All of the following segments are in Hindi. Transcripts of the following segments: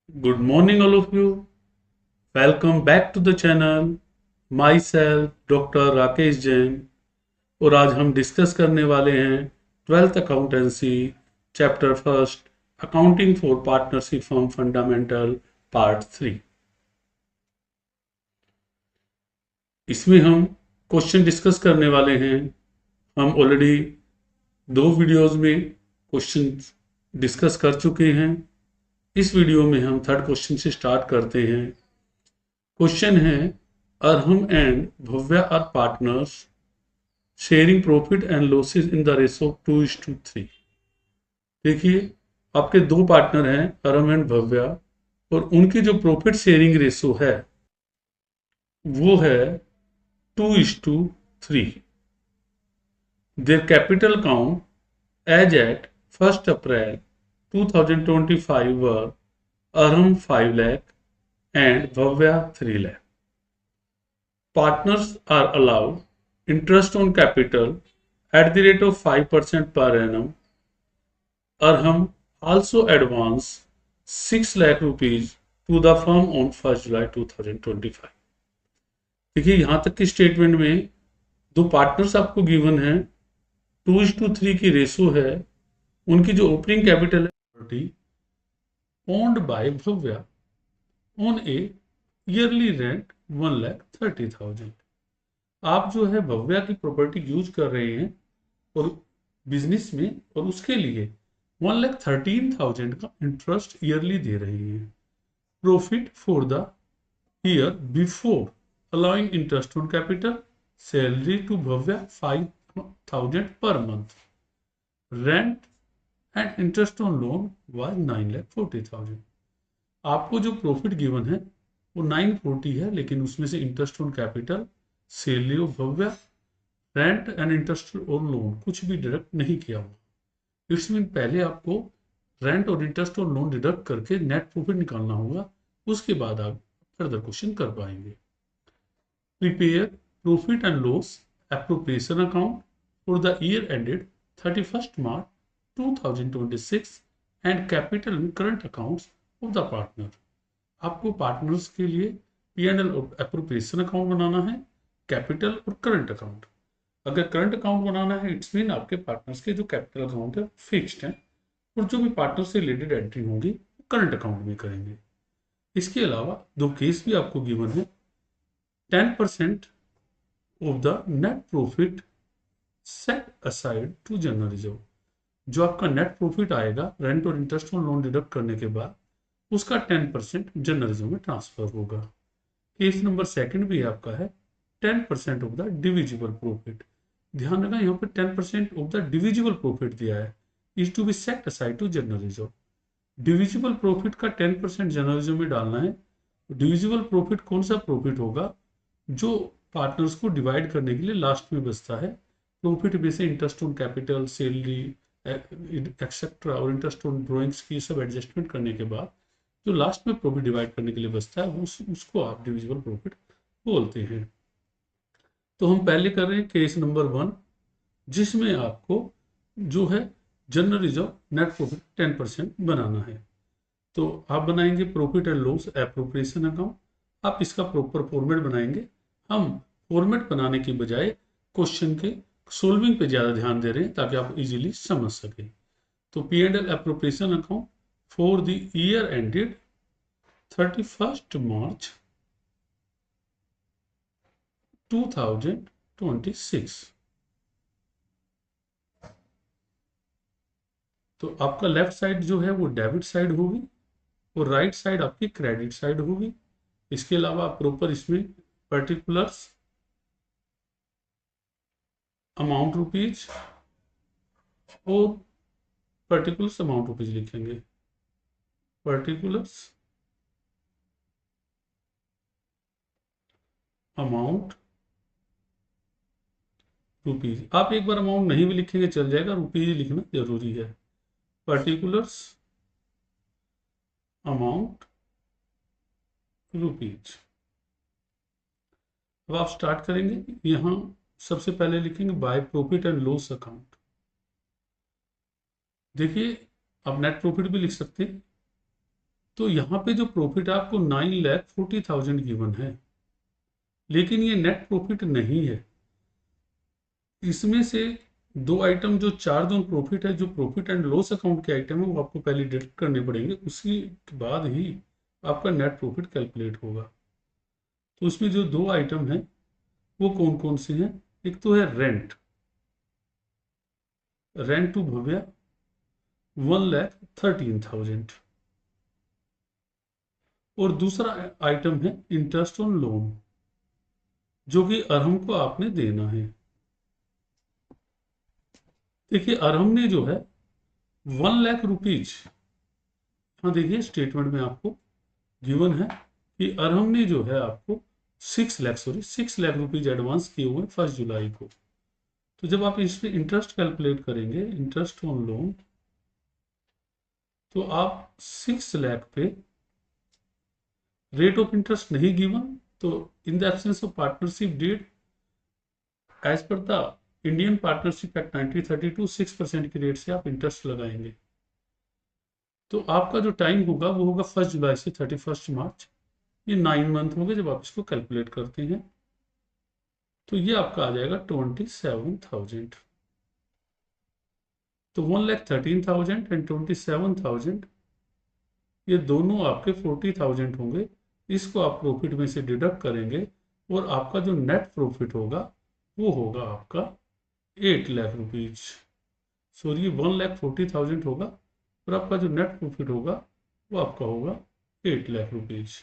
Good morning, all of you. Welcome back to the channel. Myself, doctor Rakesh Jain और आज हम डिस्कस करने वाले हैं twelfth accountancy chapter first accounting for partnership firm fundamental part 3। इसमें हम क्वेश्चन डिस्कस करने वाले हैं। हम ऑलरेडी दो वीडियोस में क्वेश्चन डिस्कस कर चुके हैं। इस वीडियो में हम थर्ड क्वेश्चन से स्टार्ट करते हैं। क्वेश्चन है, Arham and Bhavya are partners sharing profit and losses in the ratio 2:3। देखिए, आपके दो पार्टनर हैं अरहम एंड भव्या और उनकी जो प्रॉफिट शेयरिंग रेशो है वो है 2:3। Their capital count as at 1 April 2025 were Arham 5 lakh and Bhavya 3 lakh. Partners are allowed interest on capital at the rate of 5% per annum. Arham also advanced 6 lakh rupees to the firm on 1 July 2025। देखिए, यहां तक की स्टेटमेंट में दो पार्टनर्स आपको गिवन है, 2:3 की रेशो है, उनकी जो ओपनिंग कैपिटल है owned by Bhavya on A yearly rent 1,30,000। आप जो है भव्या की प्रॉपर्टी यूज कर रहे हैं और बिजनेस में, और उसके लिए 1,13,000 का इंटरेस्ट ईयरली दे रहे हैं। Profit for the year before allowing interest on capital, salary to Bhavya 5,000 per month, rent and interest on loan was 9,40,000। आपको जो प्रॉफिट गिवन है वो 940 है, लेकिन उसमें से interest on capital, salary of Bhavya, rent and interest on loan कुछ भी डिडक्ट नहीं किया हुआ। इट्स मीन पहले आपको रेंट और इंटरेस्ट और लोन डिडक्ट करके नेट प्रॉफिट निकालना होगा, उसके बाद आप फर्दर क्वेश्चन कर पाएंगे। Prepare profit and loss appropriation account for the year ended 31 March 2026 and capital and current accounts of the partner. आपको पार्टनर्स के लिए P and L appropriation account बनाना है, कैपिटल और करंट अकाउंट। अगर करंट अकाउंट बनाना है, इट्स मीन आपके पार्टनर्स के जो कैपिटल अकाउंट है फिक्स्ड है, और जो भी पार्टनर से रिलेटेड एंट्री होगी वो करंट अकाउंट में करेंगे। इसके अलावा दो केस भी आपको गिवन है। 10% of the net profit set aside to general reserve. जो आपका नेट प्रॉफिट आएगा रेंट और इंटरेस्ट और लोन डिडक्ट करने के बाद, उसका 10% जनरल रिजर्व में ट्रांसफर होगा। केस नंबर सेकंड भी आपका है 10% ऑफ द डिविजिबल प्रॉफिट। ध्यान रखना, यहाँ पे 10% ऑफ द डिविजिबल प्रॉफिट दिया है, is to be set aside to general reserve. Divisible profit का 10% जनरल रिजर्व में डालना है। डिविजिबल प्रॉफिट कौन सा प्रॉफिट होगा? जो पार्टनर्स को डिवाइड करने के लिए लास्ट में बचता है। प्रॉफिट में से interest on capital, salary etcetera और इंटरेस्ट ऑन ड्रॉइंग्स की सब एडजस्टमेंट करने के बाद जो लास्ट में प्रॉफिट डिवाइड करने के लिए बचता है उसको आप डिविजिबल प्रॉफिट बोलते हैं। तो हम पहले कर रहे हैं केस नंबर 1, जिसमें आपको जो है जनरल रिजर्व नेट प्रॉफिट 10% बनाना है। तो आप बनाएंगे profit and loss appropriation account. आप इसका प्रॉपर फॉर्मेट बनाएंगे। हम फॉर्मेट बनाने की बजाय क्वेश्चन के सोल्विंग पे ज़्यादा ध्यान दे रहे हैं ताकि आप इजीली समझ सकें। तो P and L appropriation account for the year ended 31 March 2026। तो आपका लेफ्ट साइड जो है वो डेबिट साइड होगी और राइट साइड आपकी क्रेडिट साइड होगी। इसके अलावा आप प्रॉपर इसमें पर्टिकुलर्स अमाउंट रुपीज और पर्टिकुलर्स अमाउंट रुपीज लिखेंगे। Particulars amount rupees. आप एक बार अमाउंट नहीं भी लिखेंगे चल जाएगा, रुपीज लिखना जरूरी है। Particulars amount rupees. अब आप स्टार्ट करेंगे। यहाँ सबसे पहले लिखेंगे by profit and loss account. देखिए, आप नेट प्रॉफिट भी लिख सकते हैं, तो यहाँ पे जो प्रॉफिट है आपको 9,40,000 गिवन है, लेकिन ये नेट प्रॉफिट नहीं है। इसमें से दो आइटम जो चार्ज ऑन प्रॉफिट है, जो प्रॉफिट एंड लॉस अकाउंट के आइटम है, वो आपको पहले डिडक्ट करने पड़ेंगे, उसी के बाद ही आपका नेट प्रॉफिट कैलकुलेट होगा। तो उसमें जो दो आइटम है वो कौन कौन से हैं? एक तो है रेंट, रेंट टू भव्या 1,13,000, और दूसरा आइटम है इंटरेस्ट ऑन लोन, जो कि अरहम को आपने देना है। देखिए अरहम ने जो है 1,00,000 रुपीज, हाँ देखिए स्टेटमेंट में आपको गिवन है कि अरहम ने जो है आपको 6 लाख एडवांस किए हुए 1 जुलाई को। तो जब आप इसमें इंटरेस्ट कैलकुलेट करेंगे, इंटरेस्ट ऑन लोन, तो आप 6 लाख पे रेट ऑफ इंटरेस्ट नहीं गिवन, तो in the absence of partnership deed as per the Indian Partnership Act 1932 6% की रेट से आप इंटरेस्ट लगाएंगे। तो आपका जो टाइम होगा वो होगा 1 जुलाई से 31 मार्च, ये 9 मंथ होंगे जब आप इसको कैलकुलेट करते हैं। तो ये आपका आ जाएगा 27,000। तो 1,13,000 एंड 27,000, ये दोनों आपके 40,000 होंगे। इसको आप प्रॉफिट में से डिडक्ट करेंगे और आपका जो नेट प्रॉफिट होगा वो होगा आपका 8 लाख रुपीज। सॉरी 1,40,000 होगा, और आपका जो नेट प्रॉफिट होगा वो आपका होगा 8 लाख रुपीज।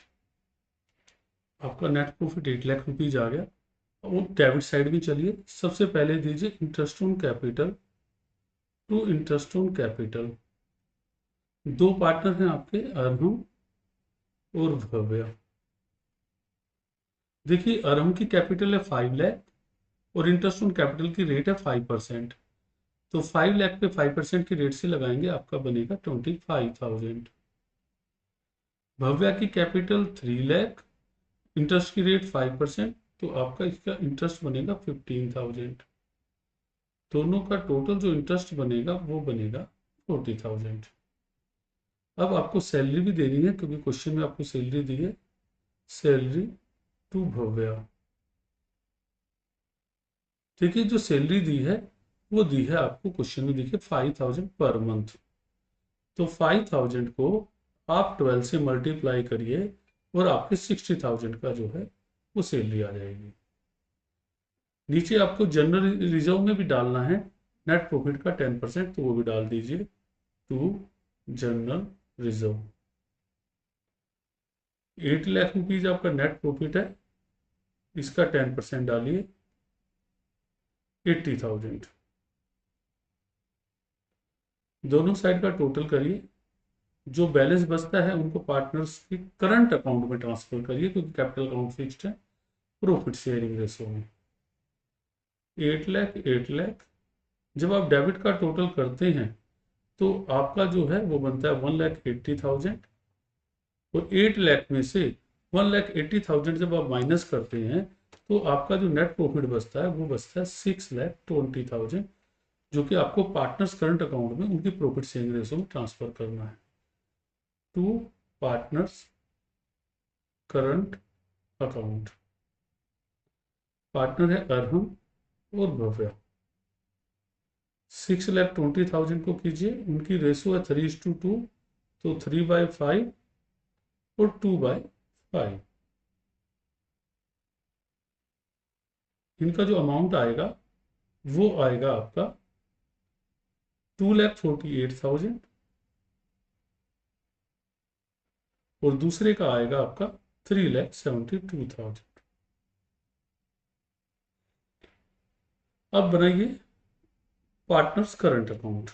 आपका नेट प्रॉफिट 8 लाख रुपीज आ गया। वो डेबिट साइड में चलिए, सबसे पहले दीजिए interest on capital to interest on capital. दो पार्टनर हैं आपके, अरहम और भव्या। देखिए अरहम की कैपिटल है 5 लाख और इंटरेस्ट ऑन कैपिटल की रेट है 5%। तो 5 लाख पे 5% की रेट से लगाएंगे, आपका बनेगा 25,000। भव्या की कैपिटल 3 लाख, इंटरेस्ट की रेट 5%, तो आपका इसका इंटरेस्ट बनेगा 15,000। दोनों का टोटल जो इंटरेस्ट बनेगा वो बनेगा 40,000। अब आपको सैलरी भी देनी है, क्योंकि क्वेश्चन में आपको सैलरी दी है। सैलरी टू भव्या, देखिए जो सैलरी दी है वो दी है आपको क्वेश्चन में, देखिए 5,000 पर मंथ। तो 5,000 को आप 12 से मल्टीप्लाई करिए और आपके 60,000 का जो है वो सैलरी आ जाएगी। नीचे आपको जनरल रिजर्व में भी डालना है नेट प्रॉफिट का 10%, तो वो भी डाल दीजिए to general reserve. 8 lakh rupees आपका नेट प्रॉफिट है, इसका 10% डालिए 80,000। दोनों साइड का टोटल करिए, जो बैलेंस बचता है उनको पार्टनर्स की करंट अकाउंट में ट्रांसफर करिए, क्योंकि कैपिटल अकाउंट फिक्स्ड है प्रॉफिट शेयरिंग रेशो में। 8 लाख 8 लाख, जब आप डेबिट का टोटल करते हैं तो आपका जो है वो बनता है 1,80,000, और 8 लाख में से 1,80,000 जब आप माइनस करते हैं तो आपका जो नेट प्रॉफिट बचता है वो बचता है 6,20,000, जो कि आपको पार्टनर्स करंट अकाउंट में उनकी प्रॉफिट शेयरिंग रेशो में ट्रांसफर करना है। To partners current account, partner है अरहम और भव्या। 6,20,000 को कीजिए, उनकी रेशो है 3:2, तो 3/5 और 2/5। इनका जो अमाउंट आएगा वो आएगा आपका 2,48,000, और दूसरे का आएगा आपका 3,72,000। अब बनाइए partners current account.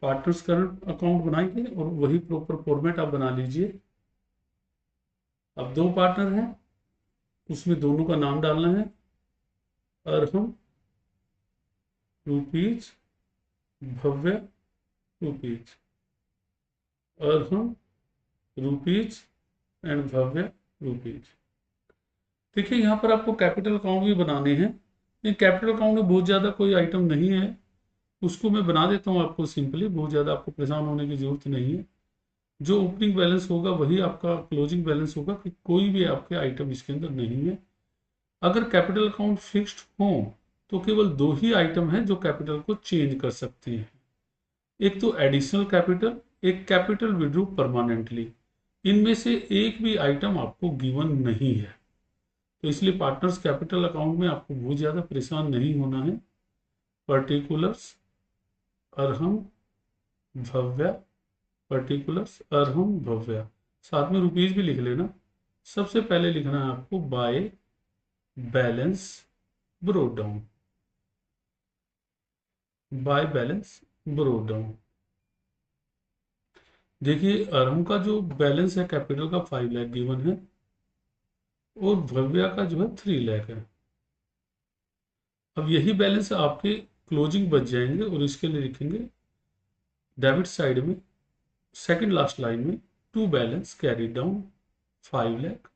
Partners current account बनाइए और वही प्रॉपर फॉर्मेट आप बना लीजिए। अब दो पार्टनर हैं, उसमें दोनों का नाम डालना है, Arham rupees, Bhavya rupees. Arham rupees and Bhavya rupees. देखिए यहाँ पर आपको कैपिटल अकाउंट भी बनाने हैं, लेकिन कैपिटल अकाउंट में बहुत ज़्यादा कोई आइटम नहीं है, उसको मैं बना देता हूँ आपको सिंपली, बहुत ज़्यादा आपको परेशान होने की जरूरत नहीं है। जो ओपनिंग बैलेंस होगा वही आपका क्लोजिंग बैलेंस होगा, कि कोई भी आपके आइटम इसके अंदर नहीं है। अगर कैपिटल अकाउंट फिक्स्ड हो तो केवल दो ही आइटम है जो कैपिटल को चेंज कर सकते हैं, एक तो एडिशनल कैपिटल, एक कैपिटल विड्रॉ परमानेंटली। इनमें से एक भी आइटम आपको गिवन नहीं है, तो इसलिए पार्टनर्स कैपिटल अकाउंट में आपको बहुत ज़्यादा परेशान नहीं होना है। पर्टिकुलर्स अरहम भव्या, पर्टिकुलर्स अरहम भव्या, साथ में रुपीज भी लिख लेना। सबसे पहले लिखना है आपको bye balance brought down, bye balance brought down. देखिए अरहम का जो बैलेंस है कैपिटल का 5 लाख गिवन है, और भव्या का जो है 3 लाख है। अब यही बैलेंस आपके क्लोजिंग बच जाएंगे, और इसके लिए लिखेंगे डेबिट साइड में सेकंड लास्ट लाइन में to balance carry down 5 lakh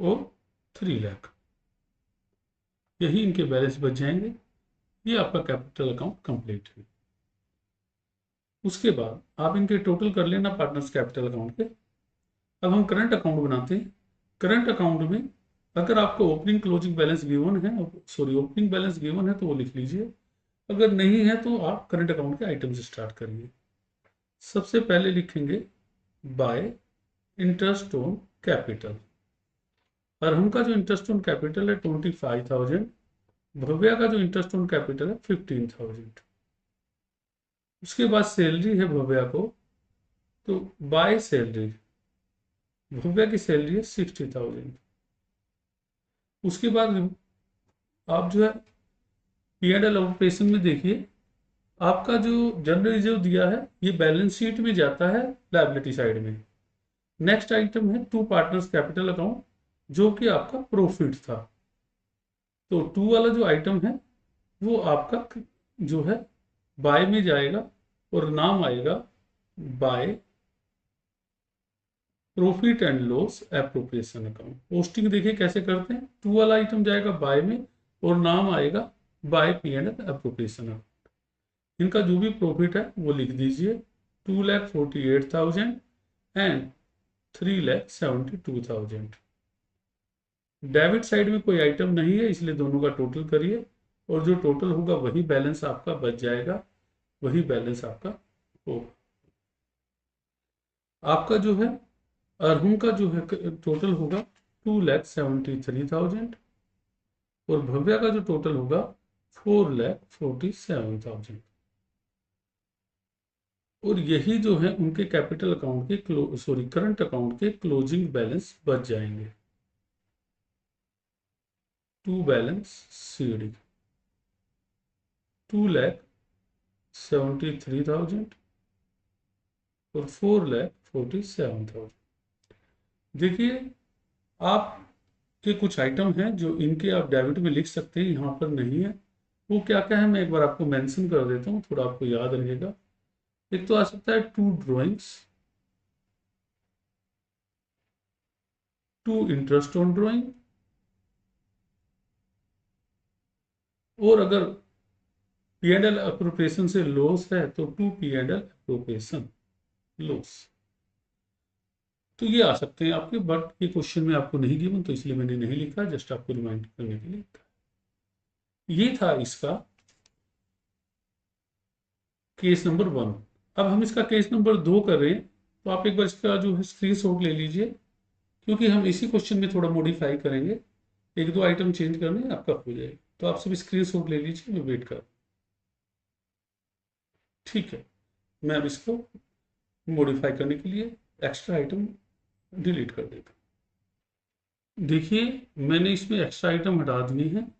और 3 लाख, यही इनके बैलेंस बच जाएंगे। ये आपका कैपिटल अकाउंट कंप्लीट है। उसके बाद आप इनके टोटल कर लेना पार्टनर्स कैपिटल अकाउंट के। अब हम करंट अकाउंट बनाते हैं। करंट अकाउंट में अगर आपको ओपनिंग क्लोजिंग बैलेंस गिवन है, सॉरी ओपनिंग बैलेंस गिवन है तो वो लिख लीजिए, अगर नहीं है तो आप करंट अकाउंट के आइटम से स्टार्ट करिए। सबसे पहले लिखेंगे bye interest on capital. Arham का जो इंटरेस्ट ऑन कैपिटल है 25,000, भव्या का जो इंटरेस्ट ऑन कैपिटल है 15,000। उसके बाद सैलरी है भव्या को, तो बाय सैलरी, भव्या की सैलरी है 60,000। उसके बाद आप जो है P&L ऑपरेशन में देखिए, आपका जो जनरल रिजर्व दिया है ये बैलेंस शीट में जाता है लायबिलिटी साइड में। नेक्स्ट आइटम है टू पार्टनर्स कैपिटल अकाउंट, जो कि आपका प्रॉफिट था। तो टू वाला जो आइटम है वो आपका जो है बाय में जाएगा, और नाम आएगा by profit and loss appropriation account. Posting देखिए कैसे करते हैं, टू वाला आइटम जाएगा बाय में और नाम आएगा बाय P&L एप्रोप्रिएशन अकाउंट। इनका जो भी प्रॉफिट है वो लिख दीजिए, 2,48,000 एंड 3,72,000। डेबिट साइड में कोई आइटम नहीं है, इसलिए दोनों का टोटल करिए, और जो टोटल होगा वही बैलेंस आपका बच जाएगा, वही बैलेंस आपका होगा। आपका जो है अरहम का जो है टोटल होगा 2,73,000, और भव्या का जो टोटल होगा 4,47,000। और यही जो है उनके कैपिटल अकाउंट के सॉरी करंट अकाउंट के क्लोजिंग बैलेंस बच जाएंगे। टू बैलेंस सीडी 2,73,000 और 4,47,000। देखिए आप के कुछ आइटम हैं जो इनके आप डेबिट में लिख सकते हैं, यहाँ पर नहीं है। वो क्या क्या है मैं एक बार आपको मेंशन कर देता हूँ, थोड़ा आपको याद रहेगा। एक तो आ सकता है to drawings, to interest on drawing, और अगर P&L अप्रोप्रिएशन से लॉस है तो टू P&L अप्रोप्रिएशन लॉस। तो ये आ सकते हैं आपके, बट ये क्वेश्चन में आपको नहीं गिवन तो इसलिए मैंने नहीं लिखा, जस्ट आपको रिमाइंड करने के लिए लिखा। ये था इसका केस नंबर 1। अब हम इसका केस नंबर 2 कर रहे हैं, तो आप एक बार इसका जो है स्क्रीन शॉट ले लीजिए, क्योंकि हम इसी क्वेश्चन में थोड़ा मॉडिफाई करेंगे, एक दो आइटम चेंज करने आपका हो जाएगा। तो आप सब स्क्रीन शॉट ले लीजिए, मैं वेट कर। ठीक है, मैं अब इसको मॉडिफाई करने के लिए एक्स्ट्रा आइटम डिलीट कर देता हूँ। देखिए मैंने इसमें एक्स्ट्रा आइटम हटा दिए हैं।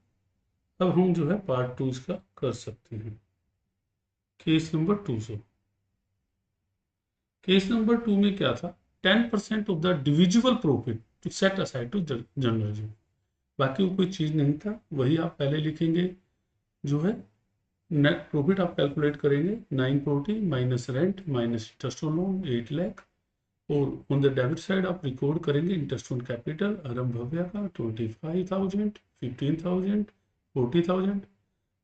अब हम जो है पार्ट 2 इसका कर सकते हैं। केस नंबर 2 से, केस नंबर 2 में क्या था, 10% of the divisible profit to set aside to general reserve. बाकी वो कोई चीज़ नहीं था, वही आप पहले लिखेंगे। जो है नेट प्रॉफिट आप कैलकुलेट करेंगे, 940 minus rent minus interest on loan 8 lakh, और ऑन द डेबिट साइड आप रिकॉर्ड करेंगे इंटरेस्ट ऑन कैपिटल अरम भव्या का 25,000, 15,000, 40,000,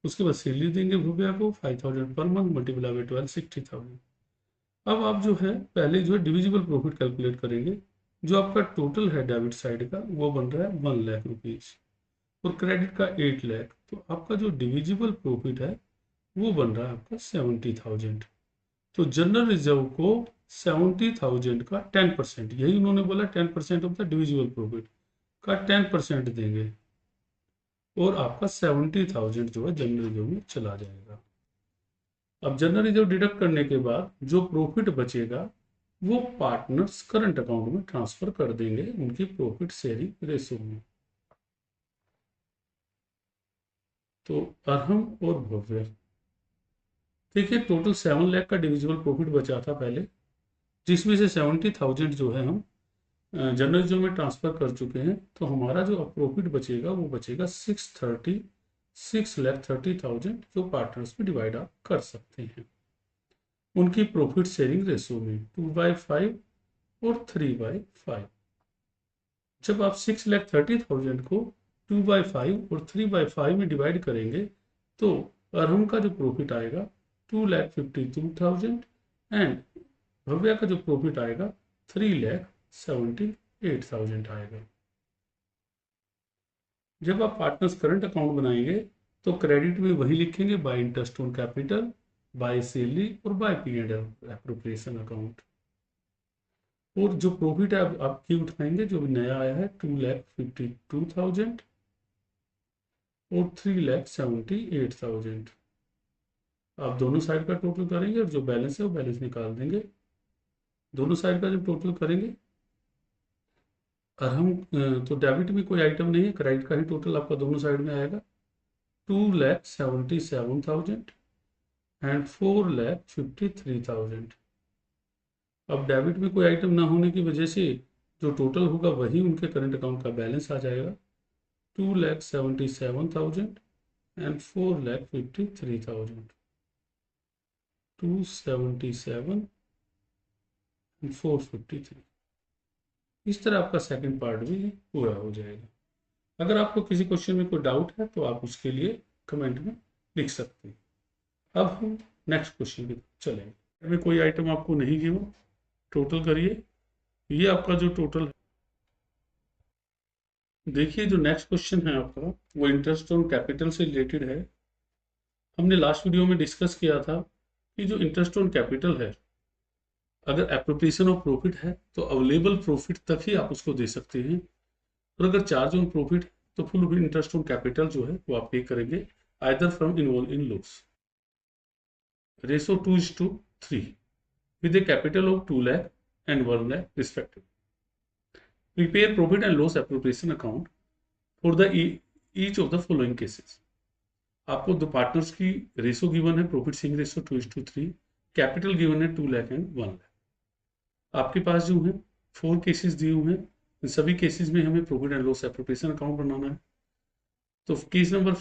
उसके बाद सैलरी देंगे भव्या को 5,000 पर मंथ मल्टीप्लाई बाय 12 60,000। अब आप जो है पहले जो है डिविजिबल प्रॉफिट कैलकुलेट करेंगे। जो आपका टोटल है डेबिट साइड का वो बन रहा है 1,00,000 रुपीज और क्रेडिट का 8,00,000, तो आपका जो डिविजिबल प्रॉफिट है वो बन रहा है आपका 70,000। तो जनरल रिजर्व को 70,000 का 10%, यही उन्होंने बोला 10% ऑफ द डिविजिबल प्रॉफिट का 10% देंगे और आपका 70,000 जो है जनरल रिजर्व में चला जाएगा। अब जनरल रिजर्व डिडक्ट करने के बाद जो प्रॉफिट बचेगा वो पार्टनर्स करंट अकाउंट में ट्रांसफर कर देंगे उनकी प्रॉफिट शेयरिंग रेशो में। तो अरहम और भव्य, देखिए टोटल 7,00,000 का डिविजिबल प्रॉफिट बचा था पहले, जिसमें से 70,000 जो है हम जनरल रिजर्व में ट्रांसफर कर चुके हैं। तो हमारा जो प्रॉफिट बचेगा वो बचेगा 6,30,000 जो पार्टनर्स में डिवाइड आप कर सकते हैं उनकी प्रॉफिट शेयरिंग रेशो में 2/5 और 3/5। जब आप 6,30,000 को 2/5 और 3/5 में डिवाइड करेंगे तो अरहम का जो प्रॉफिट आएगा 2,52,000 एंड भव्या का जो प्रॉफिट आएगा 3,78,000 आएगा। जब आप पार्टनर्स करंट अकाउंट बनाएंगे तो क्रेडिट में वही लिखेंगे bye interest on capital, by salary और बाय पीरियड एप्रोप्रिएशन अकाउंट। और जो प्रॉफिट है आपकी उठाएंगे जो नया आया है 2,52,000 और 3,78,000। आप दोनों साइड का टोटल करेंगे और जो बैलेंस है वो बैलेंस निकाल देंगे। दोनों साइड का जब टोटल करेंगे और हम तो डेबिट में कोई आइटम नहीं है, क्रेडिट का ही टोटल आपका दोनों साइड में आएगा 2,77,000 एंड 4,53,000। अब डेबिट में कोई आइटम ना होने की वजह से जो टोटल होगा वही उनके करंट अकाउंट का बैलेंस आ जाएगा 2,77,000 एंड 4,53,000। 277 एंड 453। इस तरह आपका सेकंड पार्ट भी पूरा हो जाएगा। अगर आपको किसी क्वेश्चन में कोई डाउट है तो आप उसके लिए कमेंट में लिख सकते हैं। अब हम नेक्स्ट क्वेश्चन की तरफ चलेंगे। में कोई आइटम आपको नहीं गिवन, टोटल करिए। ये आपका जो टोटल है, देखिए जो नेक्स्ट क्वेश्चन है आपका वो इंटरेस्ट ऑन कैपिटल से रिलेटेड है। हमने लास्ट वीडियो में डिस्कस किया था कि जो इंटरेस्ट ऑन कैपिटल है अगर एप्रोप्रिएशन ऑफ प्रॉफिट है तो अवेलेबल प्रॉफिट तक ही आप उसको दे सकते हैं, और अगर चार्ज ऑन प्रॉफिट तो फुल इंटरेस्ट ऑन कैपिटल जो है वो आप पे करेंगे either from involve in loss. Ratio 2:3 with a capital of 2 lakh and 1 lakh respectively. Prepare profit and loss appropriation account for the each of the following cases. आपको दो पार्टनर्स की रेशो गिवन है, profit sharing ratio 2:3, capital given है 2 लाख एंड 1 लाख। आपके पास जो है 4 केसेस दिए हुए हैं, इन सभी केसेस में हमें profit and loss appropriation account बनाना है। तो केस नंबर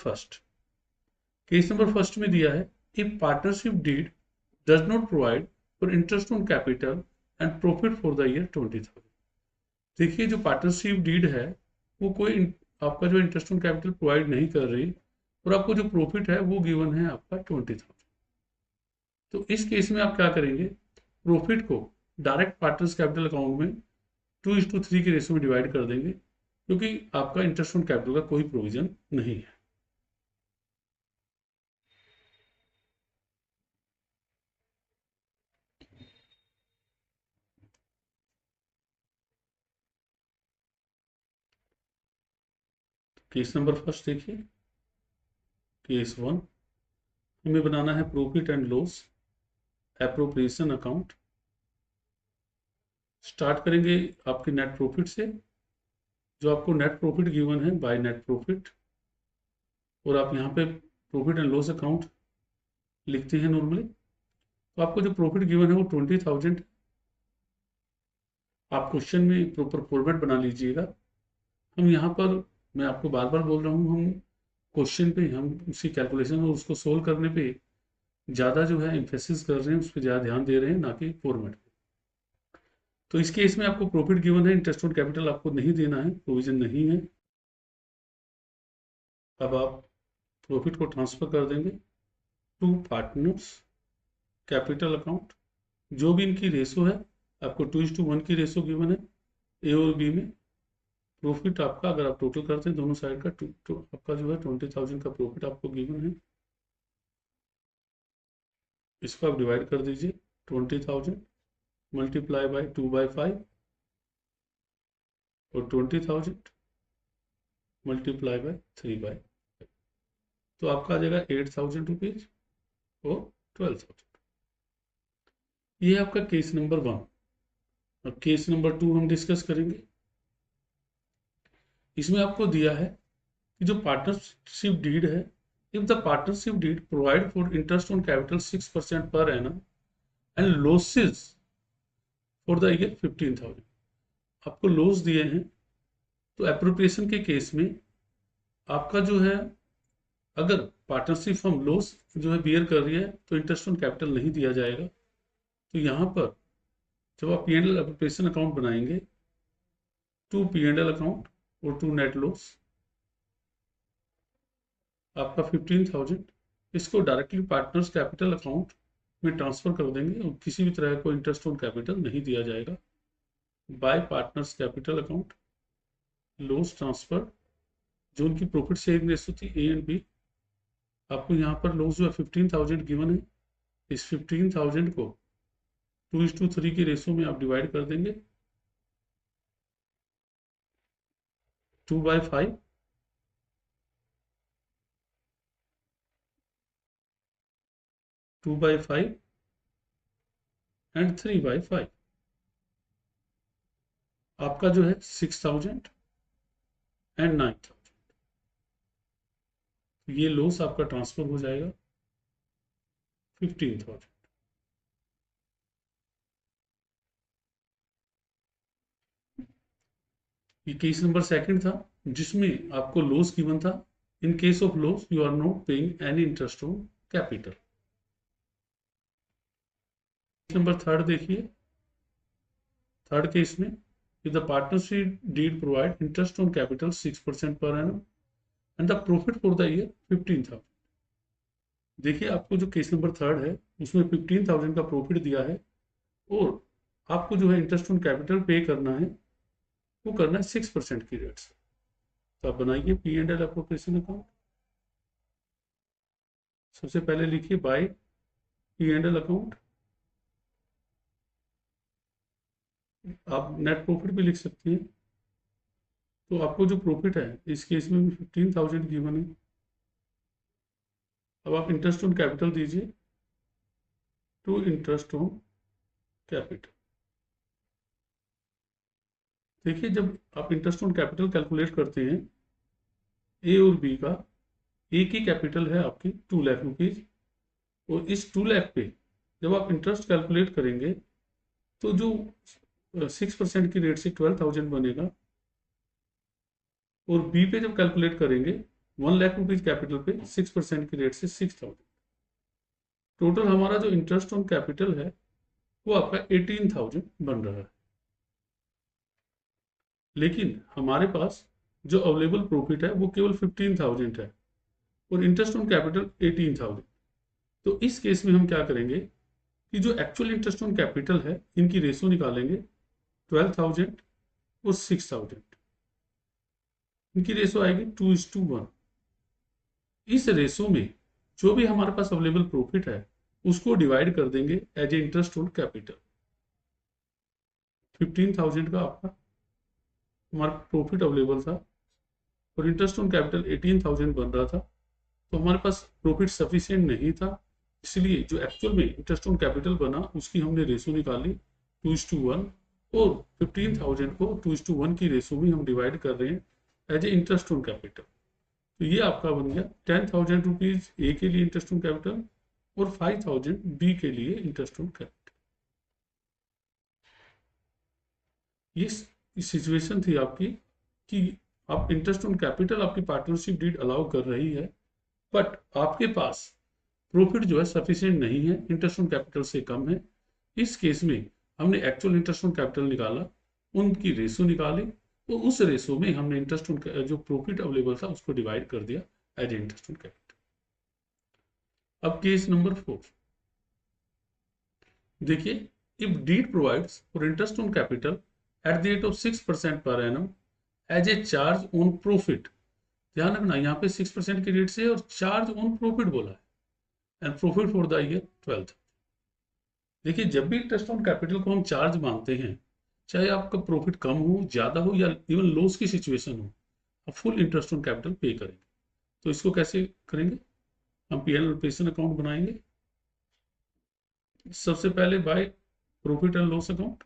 फर्स्ट में दिया है if partnership deed does not provide for interest on capital and profit for the year 20,000। देखिए जो पार्टनरशिप डीड है वो कोई आपका जो इंटरेस्ट ऑन कैपिटल प्रोवाइड नहीं कर रही और आपको जो प्रॉफिट है वो गिवन है आपका 20,000। तो इस केस में आप क्या करेंगे, प्रॉफिट को डायरेक्ट पार्टनर्स कैपिटल अकाउंट में 2:3 के रेशो में डिवाइड कर देंगे क्योंकि आपका इंटरेस्ट ऑन कैपिटल का कोई प्रोविजन नहीं है। केस नंबर फर्स्ट देखिए, केस 1 हमें बनाना है profit and loss appropriation account. Start करेंगे आपके नेट प्रॉफिट से। जो आपको नेट प्रॉफिट गिवन है बाय नेट प्रॉफिट, और आप यहाँ पे प्रॉफिट एंड लॉस अकाउंट लिखते हैं नॉर्मली। तो आपको जो प्रॉफिट गिवन है वो 20,000। आप क्वेश्चन में प्रॉपर फॉर्मेट बना लीजिएगा। हम यहाँ पर, मैं आपको बार बार बोल रहा हूँ, हम क्वेश्चन पे हम उसी कैलकुलेशन और उसको सोल्व करने पे ज़्यादा जो है एम्फेसिस कर रहे हैं, उस पर ज़्यादा ध्यान दे रहे हैं, ना कि फॉर्मेट पे। तो इस केस में आपको प्रॉफिट गिवन है, इंटरेस्ट ऑन कैपिटल आपको नहीं देना है, प्रोविजन नहीं है। अब आप प्रॉफिट को ट्रांसफर कर देंगे टू पार्टनर्स कैपिटल अकाउंट। जो भी इनकी रेशो है, आपको 2:1 की रेशो गिवन है ए और बी में। प्रॉफिट आपका अगर आप टोटल करते हैं दोनों साइड का, तो आपका जो है 20,000 का प्रॉफिट आपको गिवन है। इसको आप डिवाइड कर दीजिए 20,000 मल्टीप्लाई बाई 2/5 और 20,000 मल्टीप्लाई बाई 3/5, तो आपका आ जाएगा 8,000 रुपीज और 12,000। ये है आपका केस नंबर 1। अब केस नंबर 2 हम डिस्कस करेंगे। इसमें आपको दिया है कि जो पार्टनरशिप डीड है, if the partnership deed provide for interest on capital 6% per annum and losses for the year 15,000। आपको लॉस दिए हैं, तो एप्रोप्रिएशन के केस में आपका जो है, अगर पार्टनरशिप फर्म लॉस जो है बियर कर रही है तो इंटरेस्ट ऑन कैपिटल नहीं दिया जाएगा। तो यहाँ पर जब आप P&L एप्रोप्रिएशन अकाउंट बनाएंगे, टू P&L अकाउंट और टू नेट लॉस, आपका 15,000 इसको डायरेक्टली पार्टनर्स कैपिटल अकाउंट में ट्रांसफर कर देंगे और किसी भी तरह को इंटरेस्ट ऑन कैपिटल नहीं दिया जाएगा। Bye partners capital account loss transfer, जो उनकी प्रॉफिट शेयरिंग रेशो थी ए एंड बी, आपको यहाँ पर लॉस जो है 15,000 गिवन है। इस 15,000 को 2:3 की रेशो में आप डिवाइड कर देंगे 2/5 2/5 एंड 3/5। आपका जो है 6,000 एंड 9,000। ये लॉस आपका ट्रांसफर हो जाएगा 15,000। ये केस नंबर 2 था, जिसमें आपको लॉस गिवन था। In case of loss you are not paying any interest on capital. Number 3 देखिए। थर्ड केस में, if the partnership deed provide interest on capital 6% per annum and the profit for the year 15,000। देखिए, आपको जो केस नंबर 3 है उसमें 15,000 का प्रॉफिट दिया है और आपको जो है इंटरेस्ट ऑन कैपिटल पे करना है, वो करना है 6% की रेट से। तो आप बनाइए P&L एप्रोप्रिएशन अकाउंट। सबसे पहले लिखिए बाय P&L अकाउंट। आप नेट प्रॉफिट भी लिख सकते हैं। तो आपको जो प्रॉफिट है इस केस में भी 15,000 गिवन है। अब आप इंटरेस्ट ऑन कैपिटल दीजिए टू इंटरेस्ट ऑन कैपिटल। देखिए, जब आप इंटरेस्ट ऑन कैपिटल कैलकुलेट करते हैं ए और बी का, ए की कैपिटल है आपकी 2 लाख रुपीज और इस 2 लाख पे जब आप इंटरेस्ट कैलकुलेट करेंगे तो जो 6% की रेट से 12,000 बनेगा और बी पे जब कैलकुलेट करेंगे 1 लाख रुपीज कैपिटल पे 6% की रेट से 6,000। टोटल हमारा जो इंटरेस्ट ऑन कैपिटल है वो आपका 18,000 बन रहा है। लेकिन हमारे पास जो अवेलेबल प्रॉफिट है वो केवल 15,000 है और इंटरेस्ट ऑन कैपिटल 18,000। तो इस केस में हम क्या करेंगे कि जो एक्चुअल इंटरेस्ट ऑन कैपिटल है इनकी रेशो निकालेंगे 12,000 और 6,000। इनकी रेशो आएगी 2:1। इस रेशो में जो भी हमारे पास अवेलेबल प्रॉफिट है उसको डिवाइड कर देंगे as a interest on capital. 15,000 का आपका हमारा प्रॉफिट अवेलेबल था और इंटरेस्ट ऑन कैपिटल 18,000 बन रहा था, तो हमारे पास प्रॉफिट सफिशिएंट नहीं था। इसलिए जो एक्चुअल में इंटरेस्ट ऑन कैपिटल बना उसकी हमने रेशो निकाली 2:1 और 15,000 को 2:1 की रेशो में हम डिवाइड कर रहे हैं as a interest on capital. तो ये आपका बन गया 10,000 रुपीज ए के लिए इंटरेस्ट ऑन कैपिटल और 5,000 बी के लिए इंटरेस्ट ऑन कैपिटल। ये सिचुएशन थी आपकी कि आप इंटरेस्ट ऑन कैपिटल आपकी पार्टनरशिप डीड अलाउ कर रही है, बट आपके पास प्रॉफिट जो है सफिशिएंट नहीं है, इंटरेस्ट ऑन कैपिटल से कम है। इस केस में हमने एक्चुअल इंटरेस्ट ऑन कैपिटल निकाला, उनकी रेशो निकाली, तो उस रेशो में हमने इंटरेस्ट ऑन जो प्रॉफिट अवेलेबल था उसको डिवाइड कर दिया एज इंटरेस्ट ऑन कैपिटल। अब केस नंबर 4 देखिए, if deed provides for interest on capital at the rate of 6% per annum as a charge on profit. ध्यान रखना यहाँ पे 6% की रेट से और चार्ज ऑन प्रॉफिट बोला है, and profit for the year 12। देखिए, जब भी इंटरेस्ट ऑन कैपिटल को हम चार्ज मानते हैं, चाहे आपका प्रॉफिट कम हो, ज्यादा हो, या इवन लॉस की सिचुएशन हो, आप फुल इंटरेस्ट ऑन कैपिटल पे करेंगे। तो इसको कैसे करेंगे? हम पी एंड एल अकाउंट बनाएंगे। सबसे पहले by profit and loss account.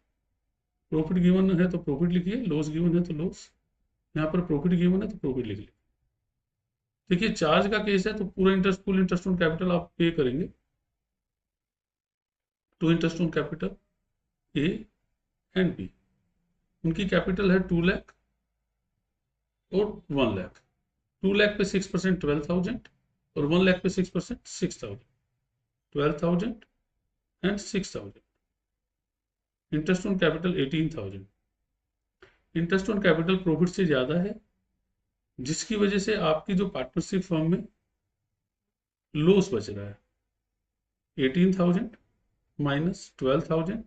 Profit given है तो प्रॉफिट लिखिए, लॉस गिवन है तो लॉस। यहाँ पर प्रॉफिट गिवन है तो प्रॉफिट लिख लीजिए। देखिए, चार्ज का केस है तो पूरा interest, full interest on capital आप पे करेंगे। To interest on capital A and B, उनकी कैपिटल है 2 लाख और 1 लाख। 2 लाख पे 6% 12,000 और 1 लाख पे 6% 6,000। 12,000 and 6,000। Interest on capital 18,000। Interest on capital profit से ज्यादा है, जिसकी वजह से आपकी जो पार्टनरशिप फर्म में लॉस बच रहा है। 18,000 माइनस 12,000,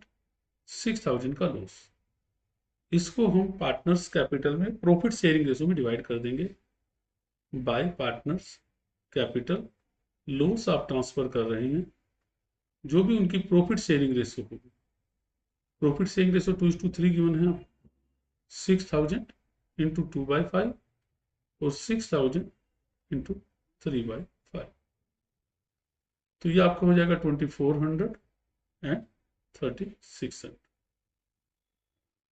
6,000 का लॉस। इसको हम पार्टनर्स कैपिटल में प्रॉफिट शेयरिंग रेशो में डिवाइड कर देंगे बाय पार्टनर्स कैपिटल। लॉस आप ट्रांसफर कर रहे हैं, जो भी उनकी प्रॉफिट शेयरिंग रेशो होगी। प्रॉफिट शेयरिंग रेशो 2:3 गिवन है, 6,000 इंटू 2/5 और 6,000 इंटू 3/5। तो ये आपका हो जाएगा 2,400 एंड 3,600।